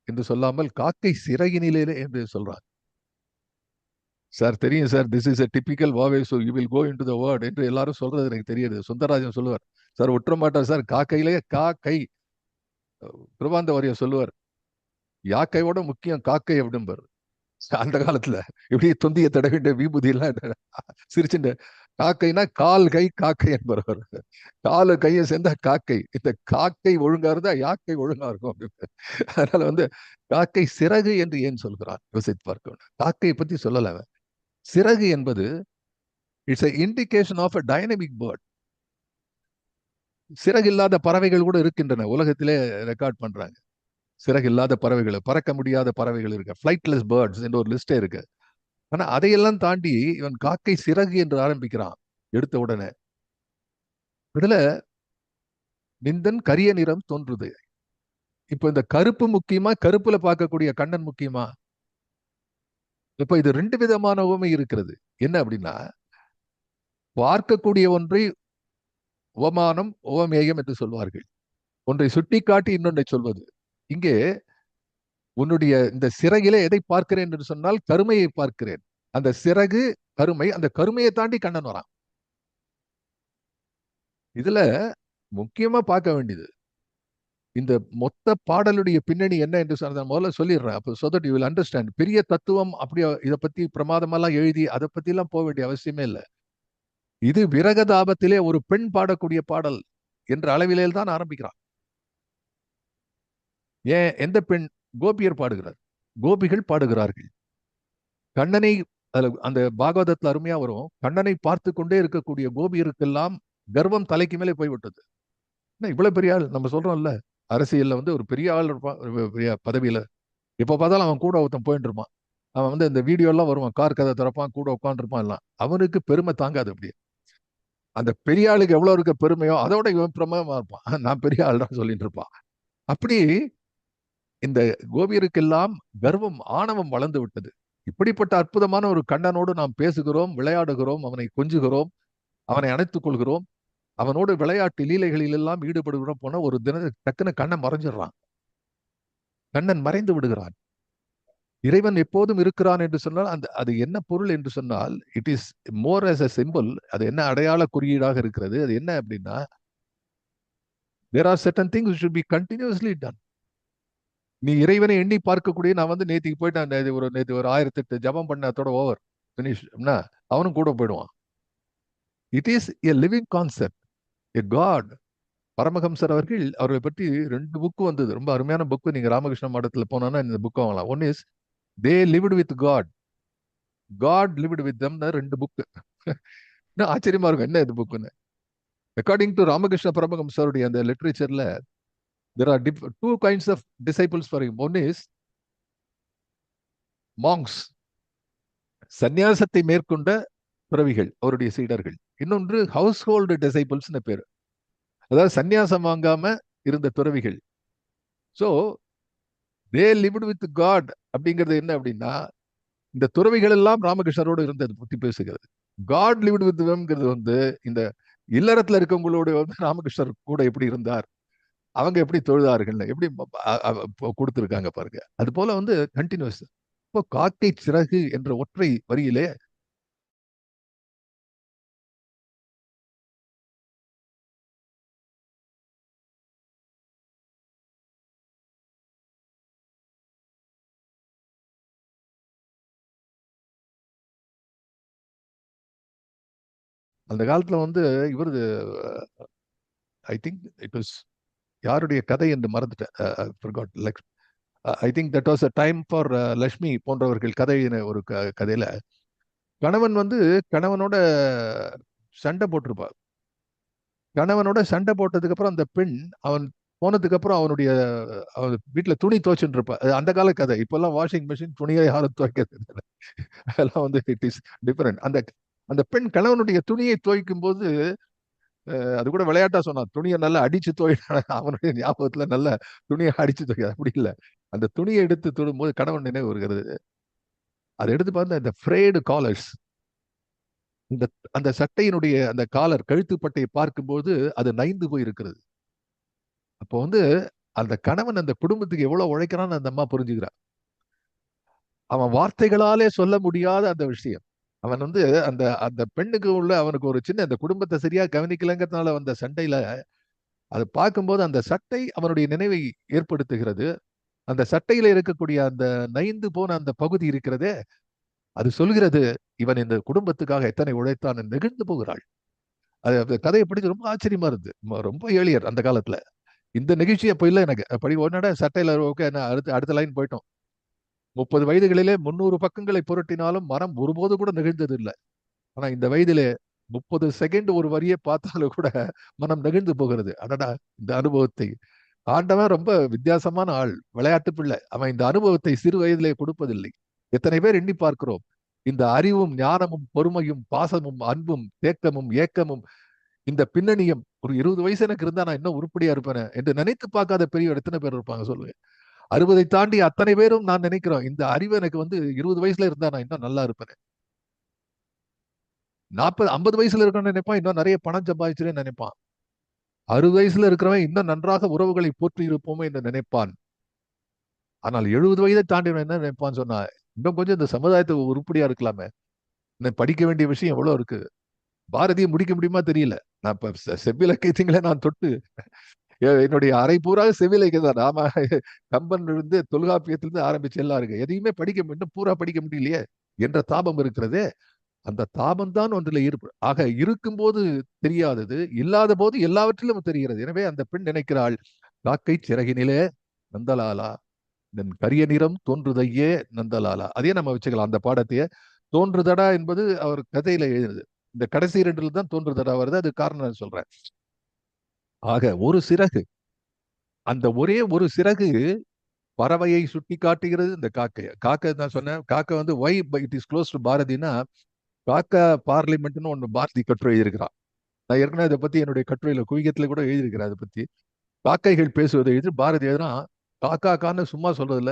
என்று சொல்லாமல் காக்கை சிறகினிலே என்று சொல்றான். சார் தெரியும் sir, this is a typical வாவே, so you will go into the word என்று எல்லாரும் சொல்றது எனக்கு தெரியுது. சுந்தரராஜன் சொல்லுவார், சார் விட்டுற மாட்டார் சார், காக்கையிலே காக்கை. பிரபாந்த வாரியர் சொல்லுவார், யாக்கையோட முக்கியம் காக்கை அப்படிம்பார். அந்த காலத்துல இப்படி தொந்திய தட வேண்டிய விபூதி எல்லாம் சிரிச்சுட்டு, காக்கைனா கால் கை காக்கை என்பவர், காலு கையை சேர்ந்தா காக்கை. இந்த காக்கை ஒழுங்கா இருந்தா யாக்கை ஒழுங்கா இருக்கும் அப்படின்னு. அதனால வந்து காக்கை சிறகு என்று ஏன் சொல்கிறார் யோசித்து பார்க்க வேண்டும். காக்கையை பத்தி சொல்லல. சிறகு என்பது it's a indication of a dynamic bird. சிறகு இல்லாத பறவைகள் கூட இருக்கின்றன, உலகத்திலே ரெக்கார்ட் பண்றாங்க. சிறகு இல்லாத பறவைகள், பறக்க முடியாத பறவைகள் இருக்கு, ஃபிளைட்லெஸ் பேர்ட்ஸ் என்ற ஒரு லிஸ்டே இருக்கு. ஆனா அதையெல்லாம் தாண்டி இவன் காக்கை சிறகு என்று ஆரம்பிக்கிறான் எடுத்த உடனே. இதுல நிந்தன் கரிய நிறம் தோன்றுது. இப்ப இந்த கருப்பு முக்கியமா, கருப்புல பார்க்கக்கூடிய கண்ணன் முக்கியமா? இப்ப இது 2 விதமான உவமை இருக்கிறது. என்ன அப்படின்னா, பார்க்கக்கூடிய ஒன்றை உவமானம் உவமேயம் என்று சொல்வார்கள். ஒன்றை சுட்டி காட்டி இன்னொன்றை சொல்வது. இங்கே உன்னுடைய இந்த சிறகிலே எதை பார்க்கிறேன் என்று சொன்னால் கருமையை பார்க்கிறேன். அந்த சிறகு கருமை, அந்த கருமையை தாண்டி கண்ணன் வரான். இதுல முக்கியமா பார்க்க வேண்டியது இந்த மொத்த பாடலுடைய பின்னணி என்ன என்று சொன்ன முதல்ல சொல்லிடுறேன். அப்போ so that you will understand. பெரிய தத்துவம் அப்படியே இதை பத்தி பிரமாதமெல்லாம் எழுதி அதை பத்தி எல்லாம் போக வேண்டிய அவசியமே இல்லை. இது விரகதாபத்திலே ஒரு பெண் பாடக்கூடிய பாடல் என்ற அளவிலே தான் ஆரம்பிக்கிறான். ஏன், எந்த பெண்? கோபியர் பாடுகிறார், கோபிகள் பாடுகிறார்கள். கண்ணனை அந்த பாகவதத்துல அருமையா வரும், கண்ணனை பார்த்து கொண்டே இருக்கக்கூடிய கோபியருக்கெல்லாம் கர்வம் தலைக்கு மேலே போய்விட்டது. இவ்வளவு பெரிய ஆள், நம்ம சொல்றோம்ல அரசியல்ல வந்து ஒரு பெரிய ஆள் இருப்பான், பெரிய பதவியில, எப்ப பார்த்தாலும் அவன் கூட ஒருத்தன் போயிட்டு இருப்பான். அவன் வந்து இந்த வீடியோ எல்லாம் வருவான், கார் கதை திறப்பான், கூட உட்காந்துருப்பான் எல்லாம். அவனுக்கு பெருமை தாங்காது. அப்படியே அந்த பெரிய ஆளுக்கு எவ்வளவு இருக்க பெருமையோ அதோட இவன் பிரமமா இருப்பான், நான் பெரிய ஆள் தான் சொல்லிட்டு இருப்பான். அப்படி இந்த கோபியருக்கெல்லாம் கர்வம், ஆணவம் வளர்ந்து விட்டது. இப்படிப்பட்ட அற்புதமான ஒரு கண்ணனோடு நாம் பேசுகிறோம், விளையாடுகிறோம், அவனை கொஞ்சுகிறோம், அவனை அணைத்துக் கொள்கிறோம், அவனோடு விளையாட்டு லீலைகளில் எல்லாம் ஈடுபடுகிறோம். போன ஒரு டக்குன்னு கண்ணன் மறைஞ்சிடறான், கண்ணன் மறைந்து விடுகிறான். இறைவன் எப்போதும் இருக்கிறான் என்று சொன்னால் அது என்ன பொருள் என்று சொன்னால், it is more as a symbol. அது என்ன அடையாள குறியீடாக இருக்கிறது? அது என்ன அப்படின்னா, there are certain things which should be continuously done. நீ இறைவனை எண்ணி பார்க்கக்கூடிய, நான் வந்து நேத்திக்கு போயிட்டேன், நேற்று ஒரு 1008 ஜபம் பண்ண அதோட ஓவர் பினிஷ், அவனும் கூட போயிடுவான். It is a living concept, a God. Paramahamsar அவர்களை பற்றி 2 புக்கு வந்தது. ரொம்ப அருமையான புக்கு. நீங்க ராமகிருஷ்ண மடத்துல போனோம்னா இந்த புக்கு வாங்கலாம். One is they lived with God, God lived with them. 2 book. இன்னும் ஆச்சரியமா இருக்கும் என்ன இது புக்குன்னு. அக்கார்டிங் டு ராமகிருஷ்ண பரமஹம்சருடைய அந்த லிட்ரேச்சர்ல there are two kinds of disciples for him. One is monks, சந்நியாசத்தை மேற்கொண்ட துறவிகள், அவருடைய சீடர்கள். இன்னொன்று ஹவுஸ் ஹோல்டு டிசைபிள்ஸ்னு பேரு, அதாவது சந்நியாசம் வாங்காம இருந்த துறவிகள். So they lived with God அப்படிங்கிறது என்ன அப்படின்னா, இந்த துறவிகள் எல்லாம் ராமகிருஷ்ணரோடு இருந்தது பற்றி பேசுகிறது. காட் லிவ்டு வித் தம்ங்கிறது வந்து இந்த இல்லறத்துல இருக்கவங்களோட வந்து ராமகிருஷ்ணர் கூட எப்படி இருந்தார், அவங்க எப்படி தொழுதார்கள், எப்படி கொடுத்துருக்காங்க பாருங்க. அது போல வந்து கண்டினியூஸ். இப்போ காக்கை சிறகு என்ற ஒற்றை வரியிலே அந்த காலத்துல வந்து இவரது ஐ திங்க் இட் வாஸ் யாருடைய கதை என்று மறந்துட்டேன். I think that was a time for Lakshmi போன்றவர்கள் கதையின ஒரு கதையில கணவன் வந்து கணவனோட சண்டை போட்டிருப்பார். கணவனோட சண்டை போட்டதுக்கு அப்புறம் அந்த பெண் அவன் போனதுக்கு அப்புறம் அவனுடைய வீட்டுல துணி துவைச்சுட்டு இருப்பா. அந்த கால கதை. இப்பெல்லாம் வாஷிங் மிஷின், துணியை யாரும் துவைக்கிறது இல்லை. அதெல்லாம் வந்து இட் இஸ் டிஃபரெண்ட். அந்த அந்த பெண் கணவனுடைய துணியை துவைக்கும் போது அது கூட விளையாட்டா சொன்னான், துணியை நல்லா அடிச்சு துவைக்க. அவனுடைய ஞாபகத்துல நல்ல துணியை அடிச்சு துவைக்க. அப்படி இல்லை, அந்த துணியை எடுத்து தொடும் போது கணவன் நினைவு வருகிறது. அதை எடுத்து பார்த்து இந்த ஃப்ரேடு காலர்ஸ், இந்த அந்த சட்டையினுடைய அந்த காலர் கழுத்துப்பட்டையை பார்க்கும்போது அது நைந்து போய் இருக்கிறது. அப்போ வந்து அந்த கணவன் அந்த குடும்பத்துக்கு எவ்வளவு உழைக்கிறான்னு அந்த அம்மா புரிஞ்சுக்கிறான். அவன் வார்த்தைகளாலே சொல்ல முடியாத அந்த விஷயம். அவன் வந்து அந்த அந்த பெண்ணுக்கு உள்ள அவனுக்கு ஒரு சின்ன அந்த குடும்பத்தை சரியா கவனிக்கலங்கிறதுனால வந்த சண்டையில அதை பார்க்கும்போது அந்த சட்டை அவனுடைய நினைவை ஏற்படுத்துகிறது. அந்த சட்டையில இருக்கக்கூடிய அந்த நைந்து போன அந்த பகுதி இருக்கிறதே, அது சொல்கிறது இவன் இந்த குடும்பத்துக்காக எத்தனை உழைத்தான். நெகிழ்ந்து போகிறாள். அது கதையை படிச்சு ரொம்ப ஆச்சரியமா இருந்து, ரொம்ப ஏழியர் அந்த காலத்துல. இந்த நிகழ்ச்சி அப்ப இல்லை எனக்கு. படி ஒன்னோட சட்டையில ஓகே, அடுத்த லைன் போயிட்டோம். 30 வயதுகளிலே 300 பக்கங்களை புரட்டினாலும் மனம் ஒருபோது கூட நெகிழ்ந்தது இல்லை. ஆனா இந்த வயதிலே 30 செகண்ட் ஒரு வரியை பார்த்தாலும் கூட மனம் நெகிழ்ந்து போகிறது. அடடா, இந்த அனுபவத்தை ஆண்டவன் ரொம்ப வித்தியாசமான ஆள், விளையாட்டு பிள்ளை. அவன் இந்த அனுபவத்தை சிறு வயதிலே கொடுப்பதில்லை. எத்தனை பேர் எண்ணி பார்க்கிறோம், இந்த அறிவும் ஞானமும் பொறுமையும் பாசமும் அன்பும் தேக்கமும் ஏக்கமும் இந்த பின்னணியும் ஒரு 20 வயசு எனக்கு இருந்தா நான் இன்னும் உருப்படியா இருப்பேன் என்று நினைத்து பார்க்காத பெரியவர் எத்தனை பேர் இருப்பாங்க சொல்லுங்க. 60 தாண்டி அத்தனை பேரும் நான் நினைக்கிறோம், இந்த அறிவு எனக்கு வந்து 20 வயசுல இருந்தா நான் இன்னும் நல்லா இருப்பேன். 40 50 வயசுல இருக்கணும்னு நினைப்பான், இன்னும் நிறைய பணம் சம்பாதிச்சுன்னு நினைப்பான். 60 வயசுல இருக்கிறவன் இன்னும் நன்றாக உறவுகளை போற்றி இருப்போமே என்று நினைப்பான். ஆனால் 70 வயதை தாண்டிவன் என்ன நினைப்பான்னு சொன்னா, இன்னும் கொஞ்சம் இந்த சமுதாயத்தை உருப்படியா இருக்கலாமே, இன்னும் படிக்க வேண்டிய விஷயம் எவ்வளவு இருக்கு. பாரதியை முடிக்க முடியுமா தெரியல. நான் இப்ப செவ்விலக்கியங்களே நான் தொட்டு என்னுடைய அரை பூராக செவ்விலக்கிய தான். நாம கம்பன் இருந்து தொல்காப்பியத்திலிருந்து ஆரம்பிச்சு எல்லாம் இருக்கு. எதையுமே படிக்க இன்னும் பூரா படிக்க முடியலையே என்ற தாபம் இருக்கிறதே. அந்த தாபம் தான் ஒன்றில் ஆக இருக்கும்போது தெரியாதது, இல்லாத போது எல்லாவற்றிலும் தெரிகிறது. எனவே அந்த பெண் நினைக்கிறாள், காக்கை சிறகினிலே நந்தலாலா, இதன் கரிய நிறம் தோன்றுதையே நந்தலாலா. அதே நம்ம வச்சுக்கலாம் அந்த பாடத்தையே. தோன்றுதடா என்பது அவர் கதையில எழுதுது. இந்த கடைசி 2 தான் தோன்றுதடா வருது. அது காரணம் சொல்றேன். ஆக ஒரு சிறகு, அந்த ஒரே ஒரு சிறகு பறவையை சுட்டி காட்டுகிறது. இந்த காக்கை நான் சொன்னேன், காக்கை வந்து why it is close to பாரதினா, காக்கா பார்லிமெண்ட்னு ஒன்று பாரதி கட்டுரை எழுதியிருக்கிறான். நான் ஏற்கனவே அதை பத்தி என்னுடைய கட்டுரையில குவியத்துல கூட எழுதியிருக்கிறேன். அதை பத்தி காக்கைகள் பேசுவதை எழுதி பாரதி எழுதுறான். காக்கான்னு சும்மா சொல்றதுல,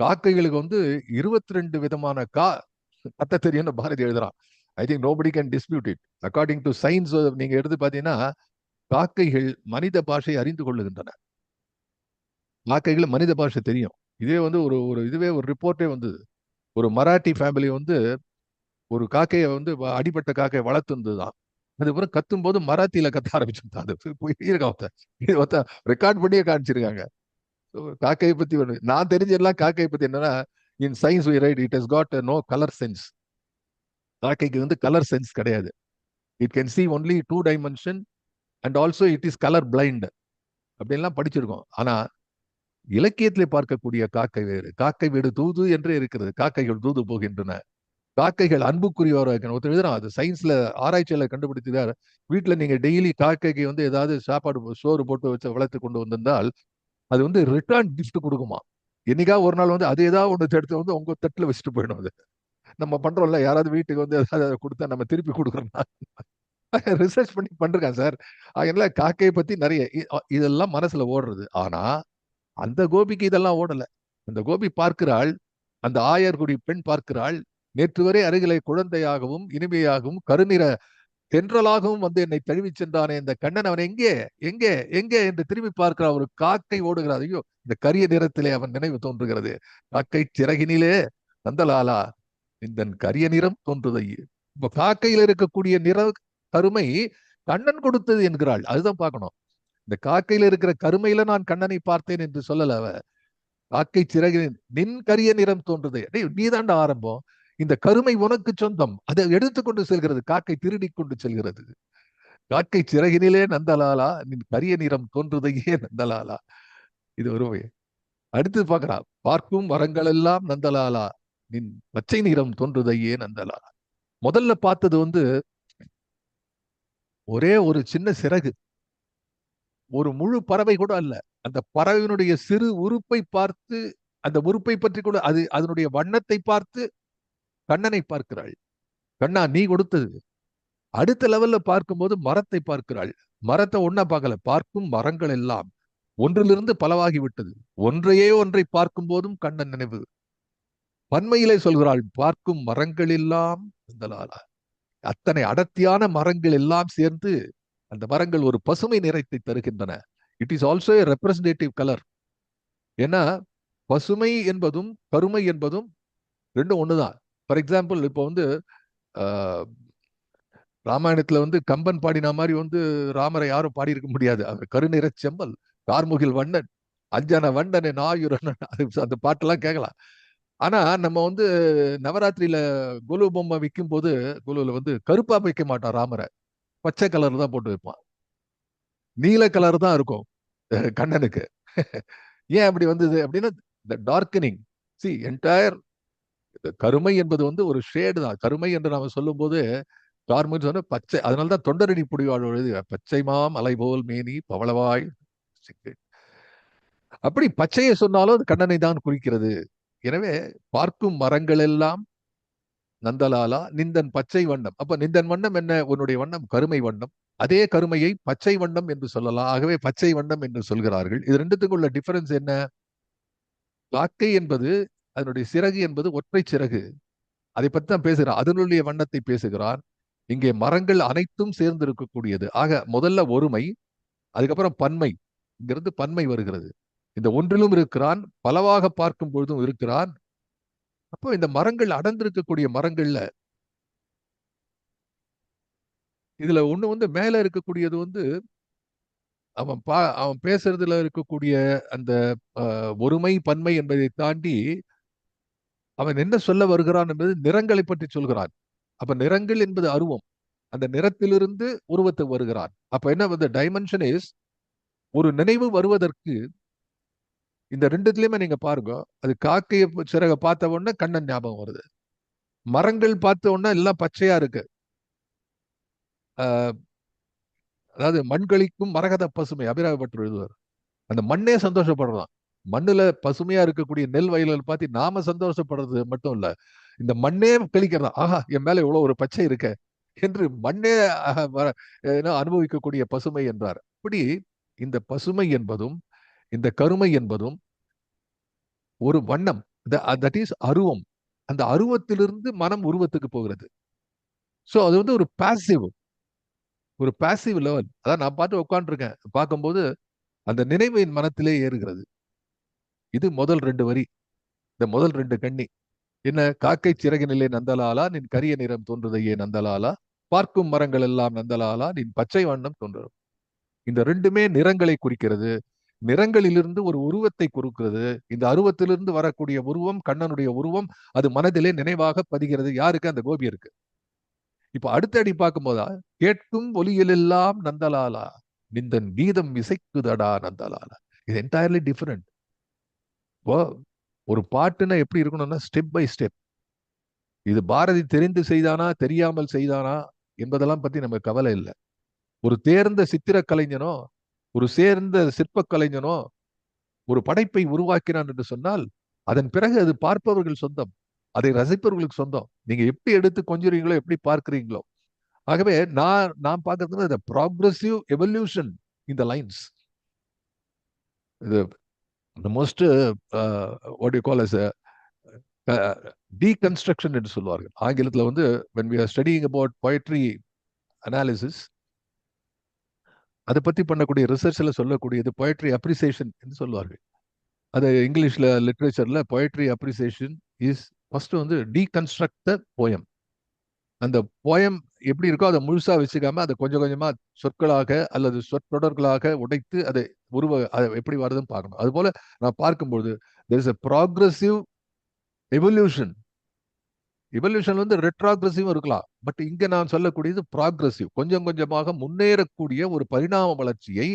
காக்கைகளுக்கு வந்து 22 விதமான கத்த தெரியும்னு பாரதி எழுதுறான். I think nobody can dispute it. According to science நீங்க எடுத்து பாத்தீங்கன்னா, காக்கைகள் மனித பாஷை அறிந்து கொள்ளுகின்றன. காக்கைகள் மனித பாஷை தெரியும். இதே வந்து இதுவே ஒரு ரிப்போர்ட்டே வந்தது. ஒரு மராட்டி ஃபேமிலி வந்து ஒரு காக்கையை வந்து அடிப்பட்ட காக்கையை வளர்த்துருந்துதான். அதுக்கப்புறம் கத்தும் போது மராத்தியில கத்த ஆரம்பிச்சுட்டான். அது ரெக்கார்ட் பண்ணியே காமிச்சிருக்காங்க. காக்கையை பத்தி நான் தெரிஞ்செல்லாம் காக்கையை பத்தி என்னன்னா, in science we write it has got no colour sense. காக்கைக்கு வந்து கலர் சென்ஸ் கிடையாது. It can see only 2 dimension and also it is colour blind அப்படின்லாம் படிச்சிருக்கோம். ஆனா இலக்கியத்திலே பார்க்கக்கூடிய காக்கை வேறு. காக்கை வீடு தூது என்றே இருக்கிறது. காக்கைகள் தூது போகின்றன. காக்கைகள் அன்புக்குரியவராக இருக்கணும். ஒருத்தர் எழுதுறான், அது சயின்ஸ்ல ஆராய்ச்சியில கண்டுபிடித்தார். வீட்டுல நீங்க டெய்லி காக்கைக்கு வந்து ஏதாவது சாப்பாடு சோறு போட்டு வச்சு வளர்த்து கொண்டு வந்திருந்தால் அது வந்து ரிட்டர்ன் கிஃப்ட் கொடுக்குமா. என்னைக்கா ஒரு நாள் வந்து அது ஏதாவது ஒன்று எடுத்து வந்து உங்க தட்டுல வச்சுட்டு போயிடும். அது நம்ம பண்றோம்ல, யாராவது வீட்டுக்கு வந்து ஏதாவது கொடுத்தா நம்ம திருப்பி கொடுக்குறோம்னா ரிசர்ச் பண்ணி பண்றான் சார். அதனால காக்கையை பத்தி நிறைய இதெல்லாம் மனசுல ஓடுறது. ஆனா அந்த கோபிக்கு இதெல்லாம் ஓடல. அந்த கோபி பார்க்கிறாள், அந்த ஆயர்குடி பெண் பார்க்கிறாள், நேற்று வரை அருகிலே குழந்தையாகவும் இனிமையாகவும் கருநிற தென்றலாகவும் வந்து என்னை தழுவிச் சென்றானே இந்த கண்ணன், அவன் எங்கே எங்கே எங்கே என்று திரும்பி பார்க்கிறான். ஒரு காக்கை ஓடுகிறார். ஐயோ, இந்த கரிய நிறத்திலே அவன் நினைவு தோன்றுகிறது. காக்கை சிறகினிலே நந்தலாலா இந்த கரிய நிறம் தோன்றுதை. இப்ப காக்கையில் இருக்கக்கூடிய நிற கருமை கண்ணன் கொடுத்தது என்கிறாள். அதுதான் பார்க்கணும். இந்த காக்கையில இருக்கிற கருமையில நான் கண்ணனை பார்த்தேன் என்று சொல்லல அவ. காக்கை சிறகின் நின் கரிய நிறம் தோன்றுதை. டேய், நீதாண்டா ஆரம்பம். இந்த கருமை உனக்கு சொந்தம். அதை எடுத்துக்கொண்டு செல்கிறது. காக்கை திருடி கொண்டு செல்கிறது. காக்கை சிறகினிலே நந்தலாலா நின் கரிய நிறம் தோன்றுதையே நந்தலாலா. இது ஒரு வகை. அடுத்து பார்க்கிறா, பார்க்கும் மரங்கள் எல்லாம் நந்தலாலா நின் பச்சை நிறம் தோன்றுதையே நந்தலாலா. முதல்ல பார்த்தது வந்து ஒரே ஒரு சின்ன சிறகு, ஒரு முழு பறவை கூட அல்ல. அந்த பறவையினுடைய சிறு உறுப்பை பார்த்து, அந்த உறுப்பை பற்றி கூட அது அதனுடைய வண்ணத்தை பார்த்து கண்ணனை பார்க்கிறாள். கண்ணா நீ கொடுத்தது. அடுத்த லெவல்ல பார்க்கும்போது மரத்தை பார்க்கிறாள். மரத்தை ஒன்னா பார்க்கல, பார்க்கும் மரங்கள் எல்லாம் ஒன்றிலிருந்து பலவாகி விட்டது. ஒன்றையே ஒன்றை பார்க்கும் போதும் கண்ணன் நினைவு. பன்மையிலே சொல்கிறாள், பார்க்கும் மரங்கள் எல்லாம் நந்தலாலா. அத்தனை அடர்த்தியான மரங்கள் எல்லாம் சேர்ந்து அந்த மரங்கள் ஒரு பசுமை நிறத்தை தருகின்றன. It is also a representative colour. ஏன்னா பசுமை என்பதும் கருமை என்பதும் ரெண்டும் ஒண்ணுதான். ஃபார் எக்ஸாம்பிள், இப்போ வந்து ராமாயணத்துல வந்து கம்பன் பாடின மாதிரி வந்து ராமரை யாரும் பாடியிருக்க முடியாது. அவர் கருநிற செம்பல் கார்முகில் வண்ணன் அஞ்சன வண்ணன் நாயுரன், அந்த பாட்டெல்லாம் கேட்கலாம். ஆனா நம்ம வந்து நவராத்திரியில கொலு பொம்மை விற்கும் போது கொலுல வந்து கருப்பா வைக்க மாட்டான் ராமரை, பச்சை கலர் தான் போட்டு வைப்பான். நீல கலர் தான் இருக்கும் கண்ணனுக்கு. ஏன் அப்படி வந்தது அப்படின்னா இந்த டார்க்கனிங். சி என்டையர் கருமை என்பது வந்து ஒரு ஷேடு தான். கருமை என்று நாம சொல்லும் போது கார்முகில் சொன்ன பச்சை. அதனாலதான் தொண்டரடி புடிவாள் எழுதி பச்சைமாம் அலை போல் மேனி பவளவாய். அப்படி பச்சையை சொன்னாலும் அது கண்ணனை தான் குறிக்கிறது. எனவே பார்க்கும் மரங்கள் எல்லாம் நந்தலாலா நிந்தன் பச்சை வண்ணம். அப்ப நிந்தன் வண்ணம் என்ன? உன்னுடைய வண்ணம் கருமை வண்ணம். அதே கருமையை பச்சை வண்ணம் என்று சொல்லலாம். ஆகவே பச்சை வண்ணம் என்று சொல்கிறார்கள். இது ரெண்டுத்துக்குள்ள டிஃபரன்ஸ் என்ன? காக்கை என்பது அதனுடைய சிறகு என்பது ஒற்றை சிறகு. அதை பற்றி தான் பேசுகிறான். அதனுடைய வண்ணத்தை பேசுகிறான். இங்கே மரங்கள் அனைத்தும் சேர்ந்து இருக்கக்கூடியது. ஆக முதல்ல ஒருமை, அதுக்கப்புறம் பன்மை. இங்கிருந்து பன்மை வருகிறது. இந்த ஒன்றிலும் இருக்கிறான், பலவாக பார்க்கும் பொழுதும் இருக்கிறான். அப்போ இந்த மரங்கள் அடர்ந்திருக்கக்கூடிய மரங்கள்ல இதுல ஒண்ணு வந்து மேல இருக்கக்கூடியது வந்து அவன் பேசுறதுல இருக்கக்கூடிய அந்த ஒருமை பன்மை என்பதை தாண்டி அவன் என்ன சொல்ல வருகிறான் என்பது நிறங்களை பற்றி சொல்கிறான். அப்ப நிறங்கள் என்பது அருவம். அந்த நிறத்திலிருந்து உருவத்தை வருகிறான். அப்ப என்ன வந்து டைமென்ஷன் இஸ், ஒரு நினைவு வருவதற்கு இந்த ரெண்டுத்துலயுமே நீங்க பாருங்க. அது காக்கைய சிறக பார்த்த உடனே கண்ணன் ஞாபகம் வருது. மரங்கள் பார்த்த உடனே எல்லாம் பச்சையா இருக்கு. அதாவது மண்களிக்கும் மரகத பசுமை அபிராமப்பட்டு எழுதுவார். அந்த மண்ணே சந்தோஷப்படுறான். மண்ணுல பசுமையா இருக்கக்கூடிய நெல் வயல்கள் பார்த்து நாம சந்தோஷப்படுறது மட்டும் இல்ல, இந்த மண்ணே கழிக்கிறதா. ஆஹா, என் மேல இவ்வளவு ஒரு பச்சை இருக்க என்று மண்ணே அனுபவிக்கக்கூடிய பசுமை என்றார். அப்படி இந்த பசுமை என்பதும் இந்த கருமை என்பதும் ஒரு வண்ணம். தட் இஸ் அருவம். அந்த அருவத்திலிருந்து மனம் உருவத்துக்கு போகிறது. சோ அது வந்து ஒரு பாசிவ் லெவல். அதான் நான் பார்த்து உட்காந்துருக்கேன். பார்க்கும்போது அந்த நினைவு என் மனத்திலே ஏறுகிறது. இது முதல் 2 வரி. இந்த முதல் 2 கண்ணி என்ன? காக்கை சிறகினிலே நந்தலாலா நின் கரிய நிறம் தோன்றுதையே நந்தலாலா, பார்க்கும் மரங்கள் எல்லாம் நந்தலாலா நின் பச்சை வண்ணம் தோன்றும். இந்த ரெண்டுமே நிறங்களை குறிக்கிறது. நிறங்களிலிருந்து ஒரு உருவத்தை குறிக்கிறது. இந்த அருவத்திலிருந்து வரக்கூடிய உருவம் கண்ணனுடைய உருவம். அது மனதிலே நினைவாக பதிகிறது. யாருக்கு? அந்த கோபியருக்கு. இப்ப அடுத்த அடி பார்க்கும்போதா, கேட்கும் ஒலியிலெல்லாம் நந்தலாலா நிந்தன் கீதம் இசைக்குதடா நந்தலாலா. இது என்டையர்லி டிஃபரெண்ட். இப்போ ஒரு பாட்டுன்னா எப்படி இருக்கணும்னா ஸ்டெப் பை ஸ்டெப். இது பாரதி தெரிந்து செய்தானா தெரியாமல் செய்தானா என்பதெல்லாம் பத்தி நம்ம கவலை இல்லை. ஒரு தேர்ந்த சித்திர கலைஞனோ ஒரு சேர்ந்த சிற்ப கலைஞனோ ஒரு படைப்பை உருவாக்கினான் என்று சொன்னால் அதன் பிறகு அது பார்ப்பவர்கள் சொந்தம், அதை ரசிப்பவர்களுக்கு சொந்தம். நீங்க எப்படி எடுத்து கொஞ்சுறீங்களோ எப்படி பார்க்கிறீங்களோ. ஆகவே நான் பார்க்கறது ப்ராக்ரஸிவ் எவல்யூஷன் இந்த லைன்ஸ். இது the most what do you call as a deconstruction என்று சொல்வார்கள் ஆங்கிலத்தில் வந்து when we are studying about poetry analysis, அதை பத்தி பண்ணக்கூடிய ரிசர்ச்ல சொல்லக்கூடியது poetry appreciation என்று சொல்வார்கள். அது இங்கிலீஷ்ல லிட்ரேச்சர்ல poetry appreciation is ஃபர்ஸ்ட் வந்து deconstruct the poem. அந்த போயம் எப்படி இருக்கோ அதை முழுசா வச்சுக்காம அதை கொஞ்சம் கொஞ்சமா சொற்களாக அல்லது சொற்றொடர்களாக உடைத்து அதை அதை எப்படி வருதுன்னு பார்க்கணும். அது போல நான் பார்க்கும்போது there is a progressive evolution. Evolution வந்து ரெட்ராக்ரெசிவ் இருக்கலாம், பட் இங்க நான் சொல்லக்கூடியது ப்ராக்ரெசிவ், கொஞ்சம் கொஞ்சமாக முன்னேறக்கூடிய ஒரு பரிணாம வளர்ச்சியை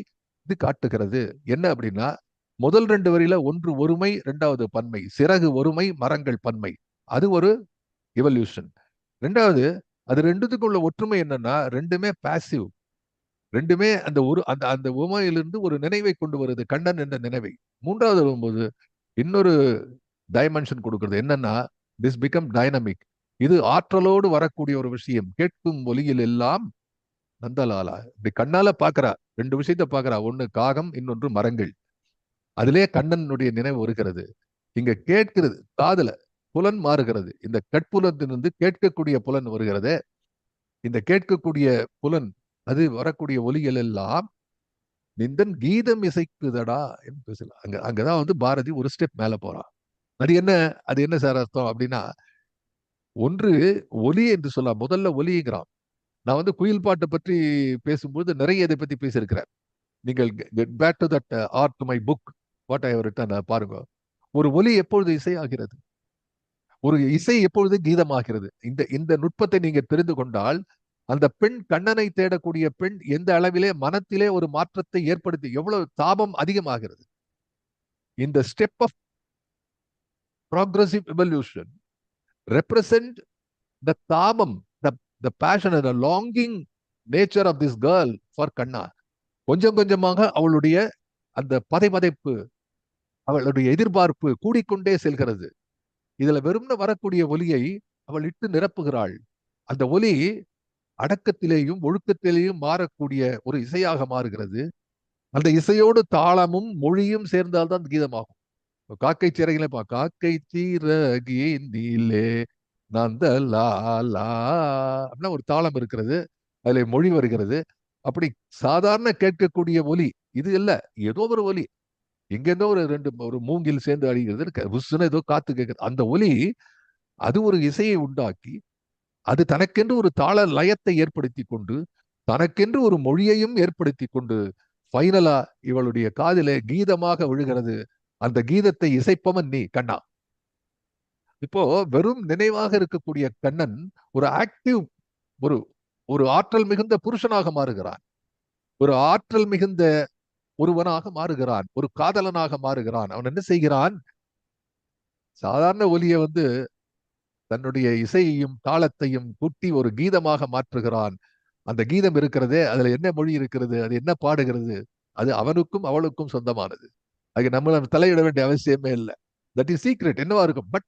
இது காட்டுகிறது. என்ன அப்படின்னா முதல் 2 வரியில ஒன்று ஒருமை, 2வது பன்மை, சிறகு ஒருமை மரங்கள் பன்மை, அது ஒரு எவல்யூஷன். 2வது அது ரெண்டுத்துக்கும் உள்ள ஒற்றுமை என்னன்னா ரெண்டுமே பாசிவ், ரெண்டுமே அந்த ஒரு அந்த அந்த உமையிலிருந்து ஒரு நினைவை கொண்டு வருது, கண்ணன் என்ற நினைவை. 3வது வரும்போது இன்னொரு டைமென்ஷன் கொடுக்கிறது. என்னன்னா திஸ் பிகம் டைனமிக். இது ஆற்றலோடு வரக்கூடிய ஒரு விஷயம். கேட்கும் ஒலியில் எல்லாம் நந்தலாலா. இப்படி கண்ணால பாக்குறா, 2 விஷயத்த பாக்குறா, ஒண்ணு காகம், இன்னொன்று மரங்கள். அதிலே கண்ணனுடைய நினைவு வருகிறது. இங்க கேட்கிறது காதுல, புலன் மாறுகிறது. இந்த கட்புலத்திலிருந்து கேட்கக்கூடிய புலன் வருகிறது. இந்த கேட்கக்கூடிய புலன் அது வரக்கூடிய ஒலிகள் எல்லாம் நிந்தன் கீதம் இசைக்குதடா என்று பேசலாம். அங்கதான் வந்து பாரதி ஒரு ஸ்டெப் மேல போறான். அது என்ன சார் அர்த்தம் அப்படின்னா, ஒன்று ஒலி என்று சொல்லலாம். முதல்ல ஒலிங்கிறான். நான் வந்து குயில் பாட்டை பற்றி பேசும்போது நிறைய இதை பத்தி பேசியிருக்கிறேன். நீங்கள் get back to that art to my book what I have written பாருங்க. ஒரு ஒலி எப்பொழுது இசை ஆகிறது, ஒரு இசை எப்பொழுது கீதமாகிறது. இந்த நுட்பத்தை நீங்க தெரிந்து கொண்டால் அந்த பெண், கண்ணனை தேடக்கூடிய பெண் எந்த அளவிலே மனத்திலே ஒரு மாற்றத்தை ஏற்படுத்தி எவ்வளவு தாபம் அதிகமாகிறது. இந்த step of progressive evolution represent the tamam, the passion and the longing nature of this girl for Kanna. கொஞ்சம் கொஞ்சமாக அவளுடைய அந்த பதைபதைப்பு, அவளுடைய எதிர்பார்ப்பு கூடிக்கொண்டே செல்கிறது. இதுல வெறும்னு வரக்கூடிய ஒலியை அவள் இட்டு நிரப்புகிறாள். அந்த ஒலி அடக்கத்திலேயும் ஒழுக்கத்திலேயும் மாறக்கூடிய ஒரு இசையாக மாறுகிறது. அந்த இசையோடு தாளமும் மொழியும் சேர்ந்தால்தான் கீதமாகும். காக்கை சிறகிலே காக்கை சிறகிலே நந்தலாலா அப்படின்னா ஒரு தாளம் இருக்கிறது, அதுல மொழி வருகிறது. அப்படி சாதாரண கேட்கக்கூடிய ஒலி இது இல்ல, ஏதோ ஒரு ஒலி எங்கேருந்தோ ஒரு மூங்கில் சேர்ந்து அடிக்கிறது, ஏதோ காத்து கேட்கிறது. அந்த ஒலி அது ஒரு இசையை உண்டாக்கி அது தனக்கென்று ஒரு தாள லயத்தை ஏற்படுத்தி கொண்டு தனக்கென்று ஒரு மொழியையும் ஏற்படுத்தி கொண்டு ஃபைனலா இவளுடைய காதிலே கீதமாக விழுகிறது. அந்த கீதத்தை இசைப்பவன் நீ கண்ணா. இப்போ வெறும் நினைவாக இருக்கக்கூடிய கண்ணன் ஒரு ஆக்டிவ், ஒரு ஒரு ஆற்றல் மிகுந்த புருஷனாக மாறுகிறான், ஒரு ஆற்றல் மிகுந்த ஒருவனாக மாறுகிறான், ஒரு காதலனாக மாறுகிறான். அவன் என்ன செய்கிறான், சாதாரண ஒலியை வந்து தன்னுடைய இசையையும் தாளத்தையும் கூட்டி ஒரு கீதமாக மாற்றுகிறான். அந்த கீதம் இருக்கிறதே, அதுல என்ன மொழி இருக்கிறது, அது என்ன பாடுகிறது, அது அவனுக்கும் அவளுக்கும் சொந்தமானது. அது நம்ம தலையிட வேண்டிய அவசியமே இல்லை. That is secret. என்னவா இருக்கும், பட்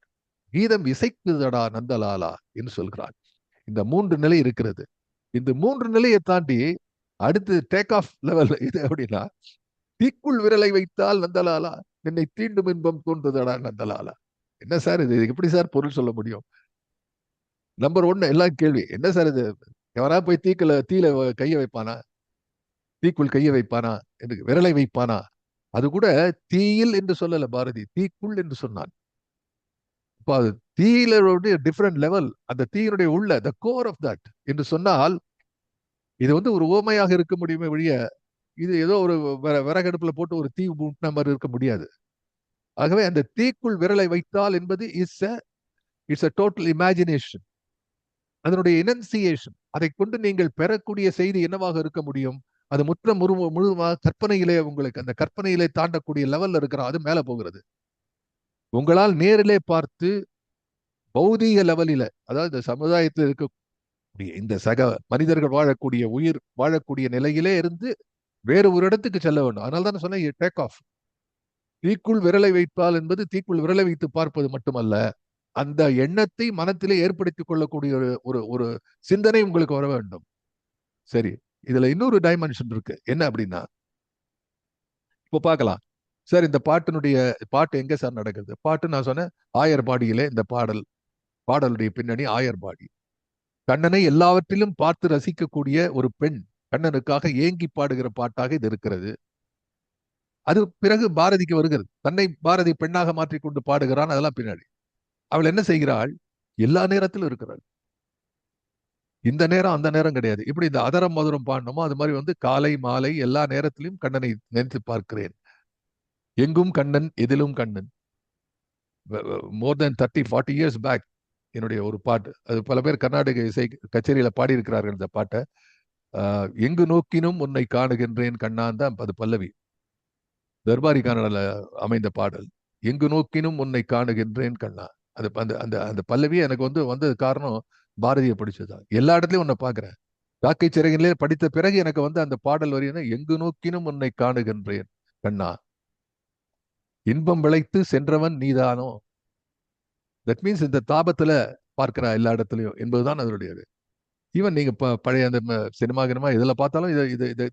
கீதம் இசைக்குதடா நந்தலாலா என்று சொல்கிறான். இந்த 3 நிலை இருக்கிறது. இந்த 3 நிலையை தாண்டி அடுத்து டேக் ஆஃப் லெவல் இது அப்படின்னா, தீக்குள் விரலை வைத்தால் நந்தலாலா என்னை தீண்டும் இன்பம் தோன்றுதடா நந்தலாலா. என்ன சார் இது, எப்படி சார் பொருள் சொல்ல முடியும்? நம்பர் 1 எல்லாம் கேள்வி, என்ன சார் இது, எவனா போய் தீல கையை வைப்பானா, தீக்குள் கையை வைப்பானா, விரலை வைப்பானா? அது கூட தீயில் என்று சொல்லல பாரதி, தீக்குள் என்று சொன்னான். இப்போ அது தீயிலுடைய டிஃபரெண்ட் லெவல், அந்த தீயினுடைய உள்ள த கோர் ஆஃப் தட் என்று சொன்னால் இது வந்து ஒரு ஓமையாக இருக்க முடியுமே ஒழிய இது ஏதோ ஒரு விறகடுப்புல போட்டு ஒரு தீ மூட்டின மாதிரி இருக்க முடியாது. ஆகவே அந்த தீக்குள் விரலை வைத்தால் என்பது இட்ஸ் அ டோட்டல் இமேஜினேஷன். அதனுடைய இனன்சியேஷன், அதை கொண்டு நீங்கள் பெறக்கூடிய செய்தி என்னவாக இருக்க முடியும்? அது முழுவதுமாக கற்பனையிலே, உங்களுக்கு அந்த கற்பனையிலே தாண்டக்கூடிய லெவல்ல இருக்கிற அது மேல போகிறது. உங்களால் நேரிலே பார்த்து பௌதீக லெவலில, அதாவது இந்த சமுதாயத்தில் இருக்கக்கூடிய இந்த சக மனிதர்கள் வாழக்கூடிய உயிர் வாழக்கூடிய நிலையிலே இருந்து வேறு ஒரு இடத்துக்கு செல்ல வேண்டும். அதனால தான் சொன்னேன் டேக் ஆஃப். தீக்குள் விரலை வைப்பால் என்பது தீக்குள் விரலை வைத்து பார்ப்பது மட்டுமல்ல, அந்த எண்ணத்தை மனத்திலே ஏற்படுத்திக் கொள்ளக்கூடிய ஒரு ஒரு ஒரு சிந்தனை உங்களுக்கு வர வேண்டும். சரி, இதுல இன்னொரு டைமென்ஷன் இருக்கு. என்ன அப்படின்னா, இப்போ பார்க்கலாம் சார், இந்த பாட்டு எங்க சார் நடக்குது? பாட்டு நான் சொன்னேன் ஆயர்பாடியிலே இந்த பாடலுடைய பின்னணி ஆயர்பாடி. கண்ணனை எல்லாவற்றிலும் பார்த்து ரசிக்கக்கூடிய ஒரு பெண் கண்ணனுக்காக ஏங்கி பாடுகிற பாட்டாக இது இருக்கிறது. அது பிறகு பாரதிக்கு வருகிறது. தன்னை பாரதி பெண்ணாக மாற்றிக்கொண்டு பாடுகிறான், அதெல்லாம் பின்னாடி. அவள் என்ன செய்கிறாள்? எல்லா நேரத்திலும் இருக்கிறாள். இந்த நேரம் அந்த நேரம் கிடையாது. இப்படி இந்த அதரம் மதுரம் பாடணுமோ அது மாதிரி காலை மாலை எல்லா நேரத்திலும் கண்ணனை நினைத்து பார்க்கிறேன். எங்கும் கண்ணன் எதிலும் கண்ணன். மோர் தென் 30-40 இயர்ஸ் பேக் என்னுடைய ஒரு பாட்டு. அது பல பேர் கர்நாடக இசை கச்சேரியில பாடியிருக்கிறார்கள் இந்த பாட்டை. எங்கு நோக்கினும் உன்னை காணுகின்றேன் கண்ணான் தான் அது பல்லவி. தர்பாரி கானடால அமைந்த பாடல். எங்கு நோக்கினும் உன்னை காணுகின்றேன் கண்ணா. அது அந்த அந்த அந்த பல்லவி எனக்கு வந்தது காரணம் பாரதியை படிச்சதுதான். எல்லா இடத்துலயும் உன்னை பாக்குறேன். காக்கை சிறகிலே படித்த பிறகு எனக்கு அந்த பாடல் வரி எங்கு நோக்கினும் உன்னை காணுகின்றேன் கண்ணா, இன்பம் விளைத்து சென்றவன் நீதானோ. தட் மீன்ஸ் இந்த தாபத்துல பார்க்கிறா எல்லா இடத்துலயும் என்பதுதான் அதனுடைய. ஈவன் நீங்க பழைய அந்த சினிமா இதுல பார்த்தாலும்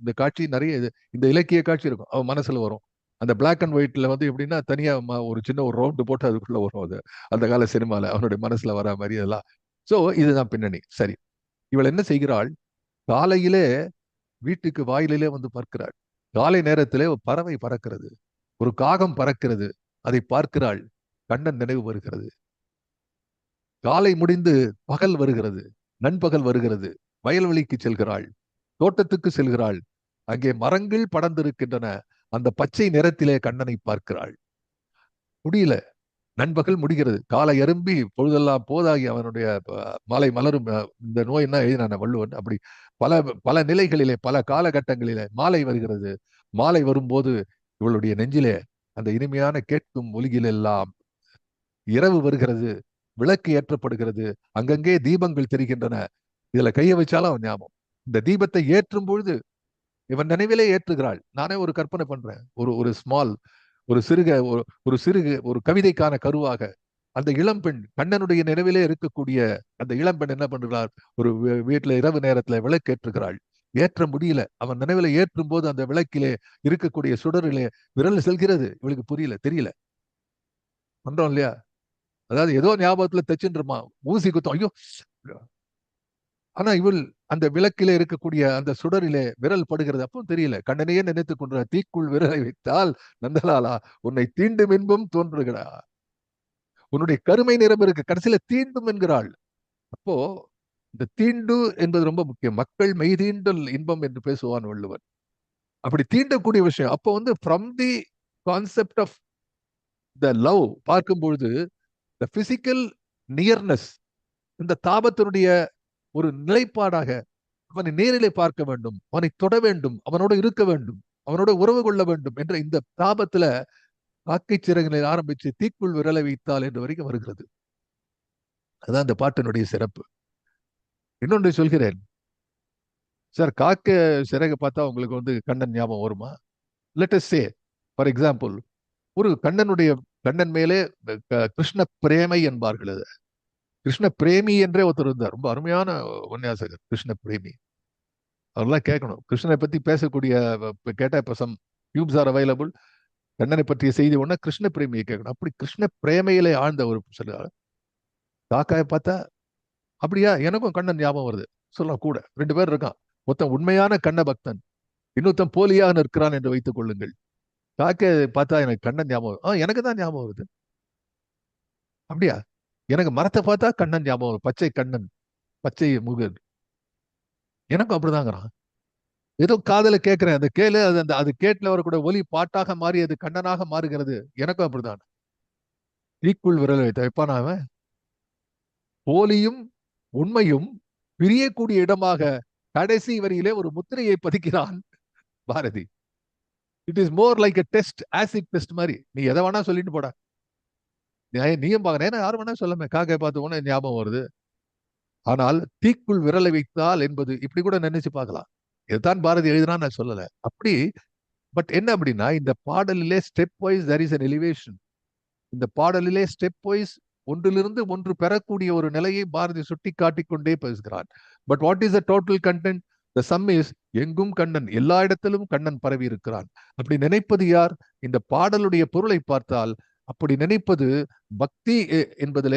இந்த காட்சி நிறைய இந்த இலக்கிய காட்சி இருக்கும், அவன் மனசுல வரும். அந்த பிளாக் அண்ட் ஒயிட்ல எப்படின்னா தனியா ஒரு சின்ன ஒரு ரவுண்டு போட்டு அதுக்குள்ள வரும். அது அந்த கால சினிமால அவனுடைய மனசுல வர மாதிரி அதெல்லாம். சோ இதுதான் பின்னணி. சரி, இவள் என்ன செய்கிறாள்? காலையிலே வீட்டுக்கு வாயிலே பார்க்கிறாள். காலை நேரத்திலே ஒரு பறவை பறக்கிறது, ஒரு காகம் பறக்கிறது. அதை பார்க்கிறாள். கண்ணன் நினைவு வருகிறது. காலை முடிந்து பகல் வருகிறது, நண்பகல் வருகிறது. வயல்வெளிக்கு செல்கிறாள், தோட்டத்துக்கு செல்கிறாள். அங்கே மரங்கள் படர்ந்திருக்கின்றன. அந்த பச்சை நிறத்திலே கண்ணனை பார்க்கிறாள். முடியல, நண்பகல் முடிகிறது. காலை எறும்பி பொழுதெல்லாம் போதாகி அவனுடைய மாலை மலரும். இந்த நோய் என்ன எழுதினான வள்ளுவன். அப்படி பல பல நிலைகளிலே பல காலகட்டங்களிலே மாலை வருகிறது. மாலை வரும்போது இவளுடைய நெஞ்சிலே அந்த இனிமையான கேட்கும் ஒலியிலெல்லாம் இரவு வருகிறது. விளக்கு ஏற்றப்படுகிறது. அங்கங்கே தீபங்கள் தெரிகின்றன. இதுல கையை வச்சாலும் அவன் ஞாபகம். இந்த தீபத்தை ஏற்றும் பொழுது இவன் நினைவிலே ஏற்றுகிறாள். நானே ஒரு கற்பனை பண்றேன். ஒரு ஸ்மால் ஒரு கவிதைக்கான கருவாக அந்த இளம்பெண் கண்ணனுடைய நினைவிலே இருக்கக்கூடிய அந்த இளம்பெண் என்ன பண்ணுகிறாள்? ஒரு வீட்டுல இரவு நேரத்துல விளக்கு ஏற்றுகிறாள். ஏற்ற முடியல. அவன் நினைவில ஏற்றும் போது அந்த விளக்கிலே இருக்கக்கூடிய சுடரிலே விரல் செல்கிறது. இவளுக்கு புரியல, தெரியல. பண்றோம் இல்லையா? அதாவது ஏதோ ஞாபகத்துல தச்சுன்றமா ஊசி குத்தம், ஐயோ. ஆனா இவள் அந்த விளக்கிலே இருக்கக்கூடிய அந்த சுடரிலே விரல் படுகிறது. அப்போ தெரியல. கண்ணனையே நினைத்துக் கொண்ட தீக்குள் விரலை வைத்தால் நந்தலாலா உன்னை தீண்டும் இன்பம் தோன்றுகிறா. உன்னுடைய கருமை நிறம் இருக்கு, கடைசியில தீண்டும் என்கிறாள். அப்போ இந்த தீண்டு என்பது ரொம்ப முக்கியம். மக்கள் மெய்தீண்டல் இன்பம் என்று பேசுவான் வள்ளுவன். அப்படி தீண்டக்கூடிய விஷயம். அப்போ from the concept of the love பார்க்கும் பொழுது the physical nearness, இந்த தாபத்தினுடைய ஒரு நிலைப்பாடாக அவனை நேரிலே பார்க்க வேண்டும், அவனை தொட வேண்டும், அவனோட இருக்க வேண்டும், அவனோட உறவு கொள்ள வேண்டும் என்ற இந்த தாபத்துல காக்கை சிறகுகளை ஆரம்பிச்சு தீக்குள் விரலை வைத்தால் என்று வரைக்கும் வருகிறது. அதுதான் இந்த பாட்டினுடைய சிறப்பு. இன்னொன்று சொல்கிறேன் சார், காக்கை சிறகு பார்த்தா உங்களுக்கு கண்ணன் ஞாபகம் வருமா? Let us say for example, ஒரு கண்ணன் மேலே கிருஷ்ண பிரேமை என்பார்கள். அது கிருஷ்ண பிரேமி என்றே ஒருத்தர் இருந்தார். ரொம்ப அருமையான உபன்யாசகர் கிருஷ்ண பிரேமி. அவரெல்லாம் கேட்கணும். கிருஷ்ணனை பத்தி பேசக்கூடிய கேட்டா இப்ப சம் டியூப்ஸ் ஆர் அவைலபிள். கண்ணனை பற்றிய செய்தி ஒண்ணா கிருஷ்ண பிரேமியை கேட்கணும். அப்படி கிருஷ்ண பிரேமையிலே ஆழ்ந்த ஒரு சொல்லுவார். காக்காயை பார்த்தா அப்படியா எனக்கும் கண்ணன் ஞாபகம் வருது சொல்லலாம் கூட. 2 பேர் இருக்கான். மொத்தம் உண்மையான கண்ண பக்தன், இன்னொருத்தன் போலியாக நிற்கிறான் என்று வைத்துக் கொள்ளுங்கள். காக்கை பார்த்தா எனக்கு கண்ணன் ஞாபகம், எனக்கு தான் ஞாபகம் வருது. அப்படியா? எனக்கு மரத்தை பார்த்தா கண்ணன் ஞாபகம் வரும். பச்சை கண்ணன், பச்சை முகன். எனக்கும் அப்படிதாங்கிறான். ஏதோ காதல கேட்கிறேன், அந்த கேளு, அது கேட்டுல வரக்கூடிய ஒலி பாட்டாக மாறி அது கண்ணனாக மாறுகிறது. எனக்கும் அப்படிதான். தீக்குள் விரல் வைப்பான் அவன். போலியும் உண்மையும் பிரியக்கூடிய இடமாக கடைசி வரியிலே ஒரு முத்திரையை பதிக்கிறான் Bharathi. It is more like a test, acid test மாதிரி. நீ எதை வேணா சொல்லிட்டு போடா, நீயும் பாக்குறேன், ஏன்னா யாரும் வேணா சொல்லாம காக்கை பார்த்து உடனே ஞாபகம் வருது. ஆனால் தீக்குள் விரலை வைத்தால் என்பது இப்படி கூட நினைச்சு பார்க்கலாம். இதுதான் பாரதி எழுதினா நான் சொல்லல அப்படி. பட் என்ன அப்படின்னா, இந்த பாடலிலே step wise there is an elevation. இந்த பாடலிலே ஸ்டெப் வைஸ் ஒன்றிலிருந்து ஒன்று பெறக்கூடிய ஒரு நிலையை பாரதி சுட்டி காட்டிக் கொண்டே பேசுகிறான். But what is the total content? The some is எங்கும் கண்ணன், எல்லா இடத்திலும் கண்ணன் பரவி இருக்கிறான். அப்படி நினைப்பது யார்? இந்த பாடலுடைய பொருளை பார்த்தால் அப்படி நினைப்பது பக்தி என்பதுல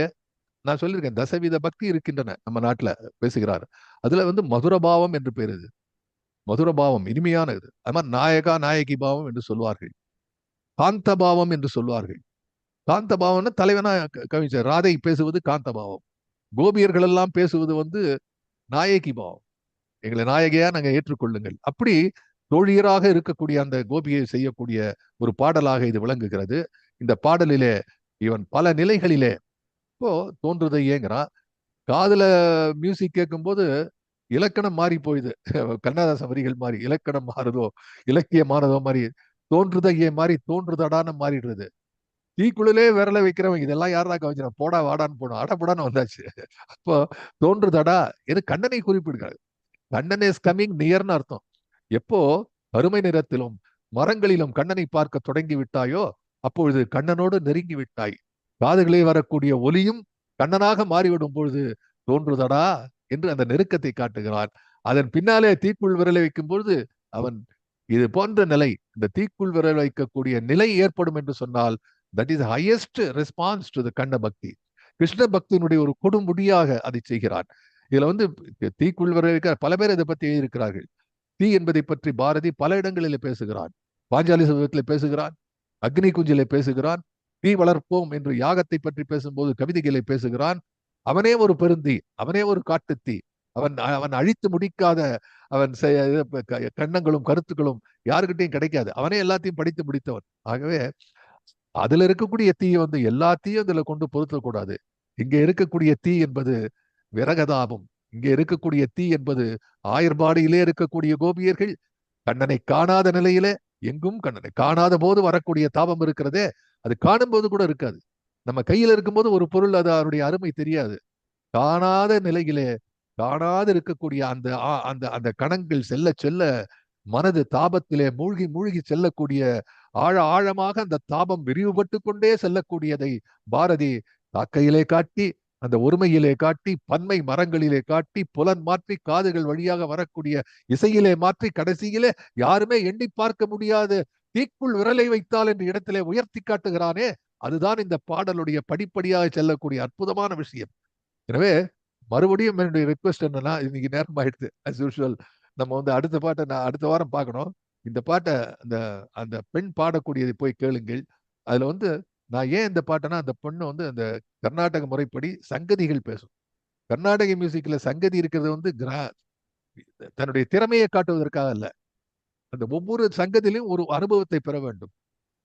நான் சொல்லியிருக்கேன், தசவித பக்தி இருக்கின்றன நம்ம நாட்டுல பேசுகிறார். அதுல வந்து மதுரபாவம் என்று பேர். இது மதுரபாவம், இனிமையான இது. அது மாதிரி நாயகா நாயகி பாவம் என்று சொல்வார்கள், காந்தபாவம் என்று சொல்வார்கள். காந்தபாவம்னா தலைவனா கவிஞர் ராதை பேசுவது காந்தபாவம், கோபியர்கள் எல்லாம் பேசுவது வந்து நாயகி பாவம், எங்களை நாயகியா நாங்க ஏற்றுக்கொள்ளுங்கள். அப்படி தோழியராக இருக்கக்கூடிய அந்த கோபியை செய்யக்கூடிய ஒரு பாடலாக இது விளங்குகிறது. இந்த பாடலிலே இவன் பல நிலைகளிலே இப்போ தோன்றுதையேங்கிறான். காதுல மியூசிக் கேட்கும்போது இலக்கணம் மாறி போயுது. கண்ணதாசன் வரிகள் மாதிரி இலக்கணம் மாறுதோ இலக்கியம் மாறுதோ மாதிரி, தோன்றுதையே மாதிரி தோன்றுதடான்னு மாறிடுறது. தீக்குள்ளே விரல வைக்கிறவங்க இதெல்லாம் யாரா கவனிச்சான், போடா வாடான்னு போனோம், அடப்படான்னு வந்தாச்சு. அப்போ தோன்றுதடா இது கண்ணனை குறிப்பிடுகிறார். கண்ணன் இஸ் கம்மிங் நியர்னு அர்த்தம். எப்போ கருமை நிறத்திலும் மரங்களிலும் கண்ணனை பார்க்க தொடங்கி விட்டாயோ அப்பொழுது கண்ணனோடு நெருங்கி விட்டாய். காதுகளே வரக்கூடிய ஒலியும் கண்ணனாக மாறிவிடும் பொழுது தோன்றுதடா என்று அந்த நெருக்கத்தை காட்டுகிறான். அதன் பின்னாலே தீக்குள் விரலை வைக்கும் பொழுது அவன் இது போன்ற நிலை, இந்த தீக்குள் விரல் வைக்கக்கூடிய நிலை ஏற்படும் என்று சொன்னால் that is highest response to the கண்ண பக்தி. கிருஷ்ண பக்தியினுடைய ஒரு கொடுமுடியாக அதை செய்கிறான். இதுல வந்து தீக்குள் விரல் வைக்க பல பேர் இதை பற்றி எழுதியிருக்கிறார்கள். தீ என்பதை பற்றி பாரதி பல இடங்களில் பேசுகிறான். பாஞ்சாலி சபதத்தில் பேசுகிறான், அக்னி குஞ்சிலே பேசுகிறான், தீ வளர்ப்போம் என்று யாகத்தை பற்றி பேசும்போது கவிதைகளை பேசுகிறான். அவனே ஒரு பெருந்தீ, அவனே ஒரு காட்டுத்தீ, அவன் அவன் அழித்து முடிக்காத அவன் கண்ணங்களும் கருத்துக்களும் யாருக்கிட்டையும் கிடைக்காது. அவனே எல்லாத்தையும் படித்து முடித்தவன். ஆகவே அதுல இருக்கக்கூடிய தீயை வந்து எல்லாத்தையும் இதுல கொண்டு பொருத்தக்கூடாது. இங்க இருக்கக்கூடிய தீ என்பது விரகதாபம். இங்கே இருக்கக்கூடிய தீ என்பது ஆயர்பாடியிலே இருக்கக்கூடிய கோபியர்கள் கண்ணனை காணாத நிலையிலே, எங்கும் கண்ணனை காணாத போது வரக்கூடிய தாபம் இருக்கிறதே, அது காணும் போது கூட இருக்காது. நம்ம கையில இருக்கும்போது ஒரு பொருள் அது அதனுடைய அருமை தெரியாது. காணாத நிலையிலே காணாது இருக்கக்கூடிய அந்த அந்த அந்த கணங்கள் செல்ல செல்ல மனது தாபத்திலே மூழ்கி மூழ்கி செல்லக்கூடிய ஆழமாக அந்த தாபம் விரிவுபட்டு கொண்டே செல்லக்கூடியதை பாரதி காக்கையிலே காட்டி, அந்த ஒருமையிலே காட்டி, பன்மை மரங்களிலே காட்டி, புலன் மாற்றி காதுகள் வழியாக வரக்கூடிய இசையிலே மாற்றி, கடைசியிலே யாருமே எண்ணி பார்க்க முடியாது தீக்குள் விரலை வைத்தால் என்ற இடத்திலே உயர்த்தி காட்டுகிறானே, அதுதான் இந்த பாடலுடைய படிப்படியாக செல்லக்கூடிய அற்புதமான விஷயம். எனவே மறுபடியும் என்னுடைய ரிக்வெஸ்ட் என்னன்னா, இன்னைக்கு நேரம் ஆயிடுது அஸ் யூஷுவல். நம்ம வந்து அடுத்த பாட்டை நான் அடுத்த வாரம் பார்க்கணும். இந்த பாட்டை அந்த அந்த பெண் பாடக்கூடியதை போய் கேளுங்கள். அதுல வந்து நான் ஏன் இந்த பாட்டேன்னா, அந்த பொண்ணு வந்து அந்த கர்நாடக முறைப்படி சங்கதிகள் பேசும். கர்நாடக மியூசிக்ல சங்கதி இருக்கிறது வந்து தன்னுடைய திறமையை காட்டுவதற்காக அல்ல, அந்த ஒவ்வொரு சங்கதியிலும் ஒரு அனுபவத்தை பெற வேண்டும்.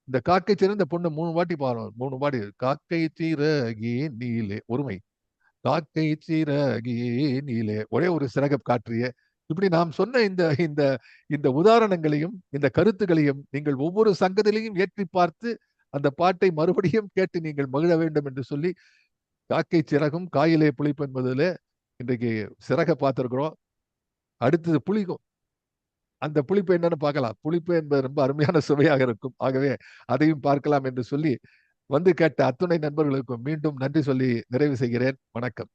இந்த காக்கை சீர இந்த பொண்ணு 3 வாட்டி பாடும், 3 பாடி காக்கை சீரகி நீலே ஒருமை, காக்கை சீரகி நீலே ஒரே ஒரு சிறக காற்றிய. இப்படி நாம் சொன்ன இந்த இந்த இந்த உதாரணங்களையும் இந்த கருத்துக்களையும் நீங்கள் ஒவ்வொரு சங்கத்திலையும் ஏற்றி பார்த்து அந்த பாட்டை மறுபடியும் கேட்டு நீங்கள் மகிழ வேண்டும் என்று சொல்லி, காக்கை சிறகும் காயிலே புளிப்பு என்பதில் இன்றைக்கு சிறக பார்த்திருக்கிறோம். அடுத்தது புளிக்கும். அந்த புளிப்பு என்னன்னு பார்க்கலாம். புளிப்பு என்பது ரொம்ப அருமையான சுவையாக இருக்கும். ஆகவே அதையும் பார்க்கலாம் என்று சொல்லி வந்து கேட்ட அத்துணை நண்பர்களுக்கும் மீண்டும் நன்றி சொல்லி நிறைவு செய்கிறேன். வணக்கம்.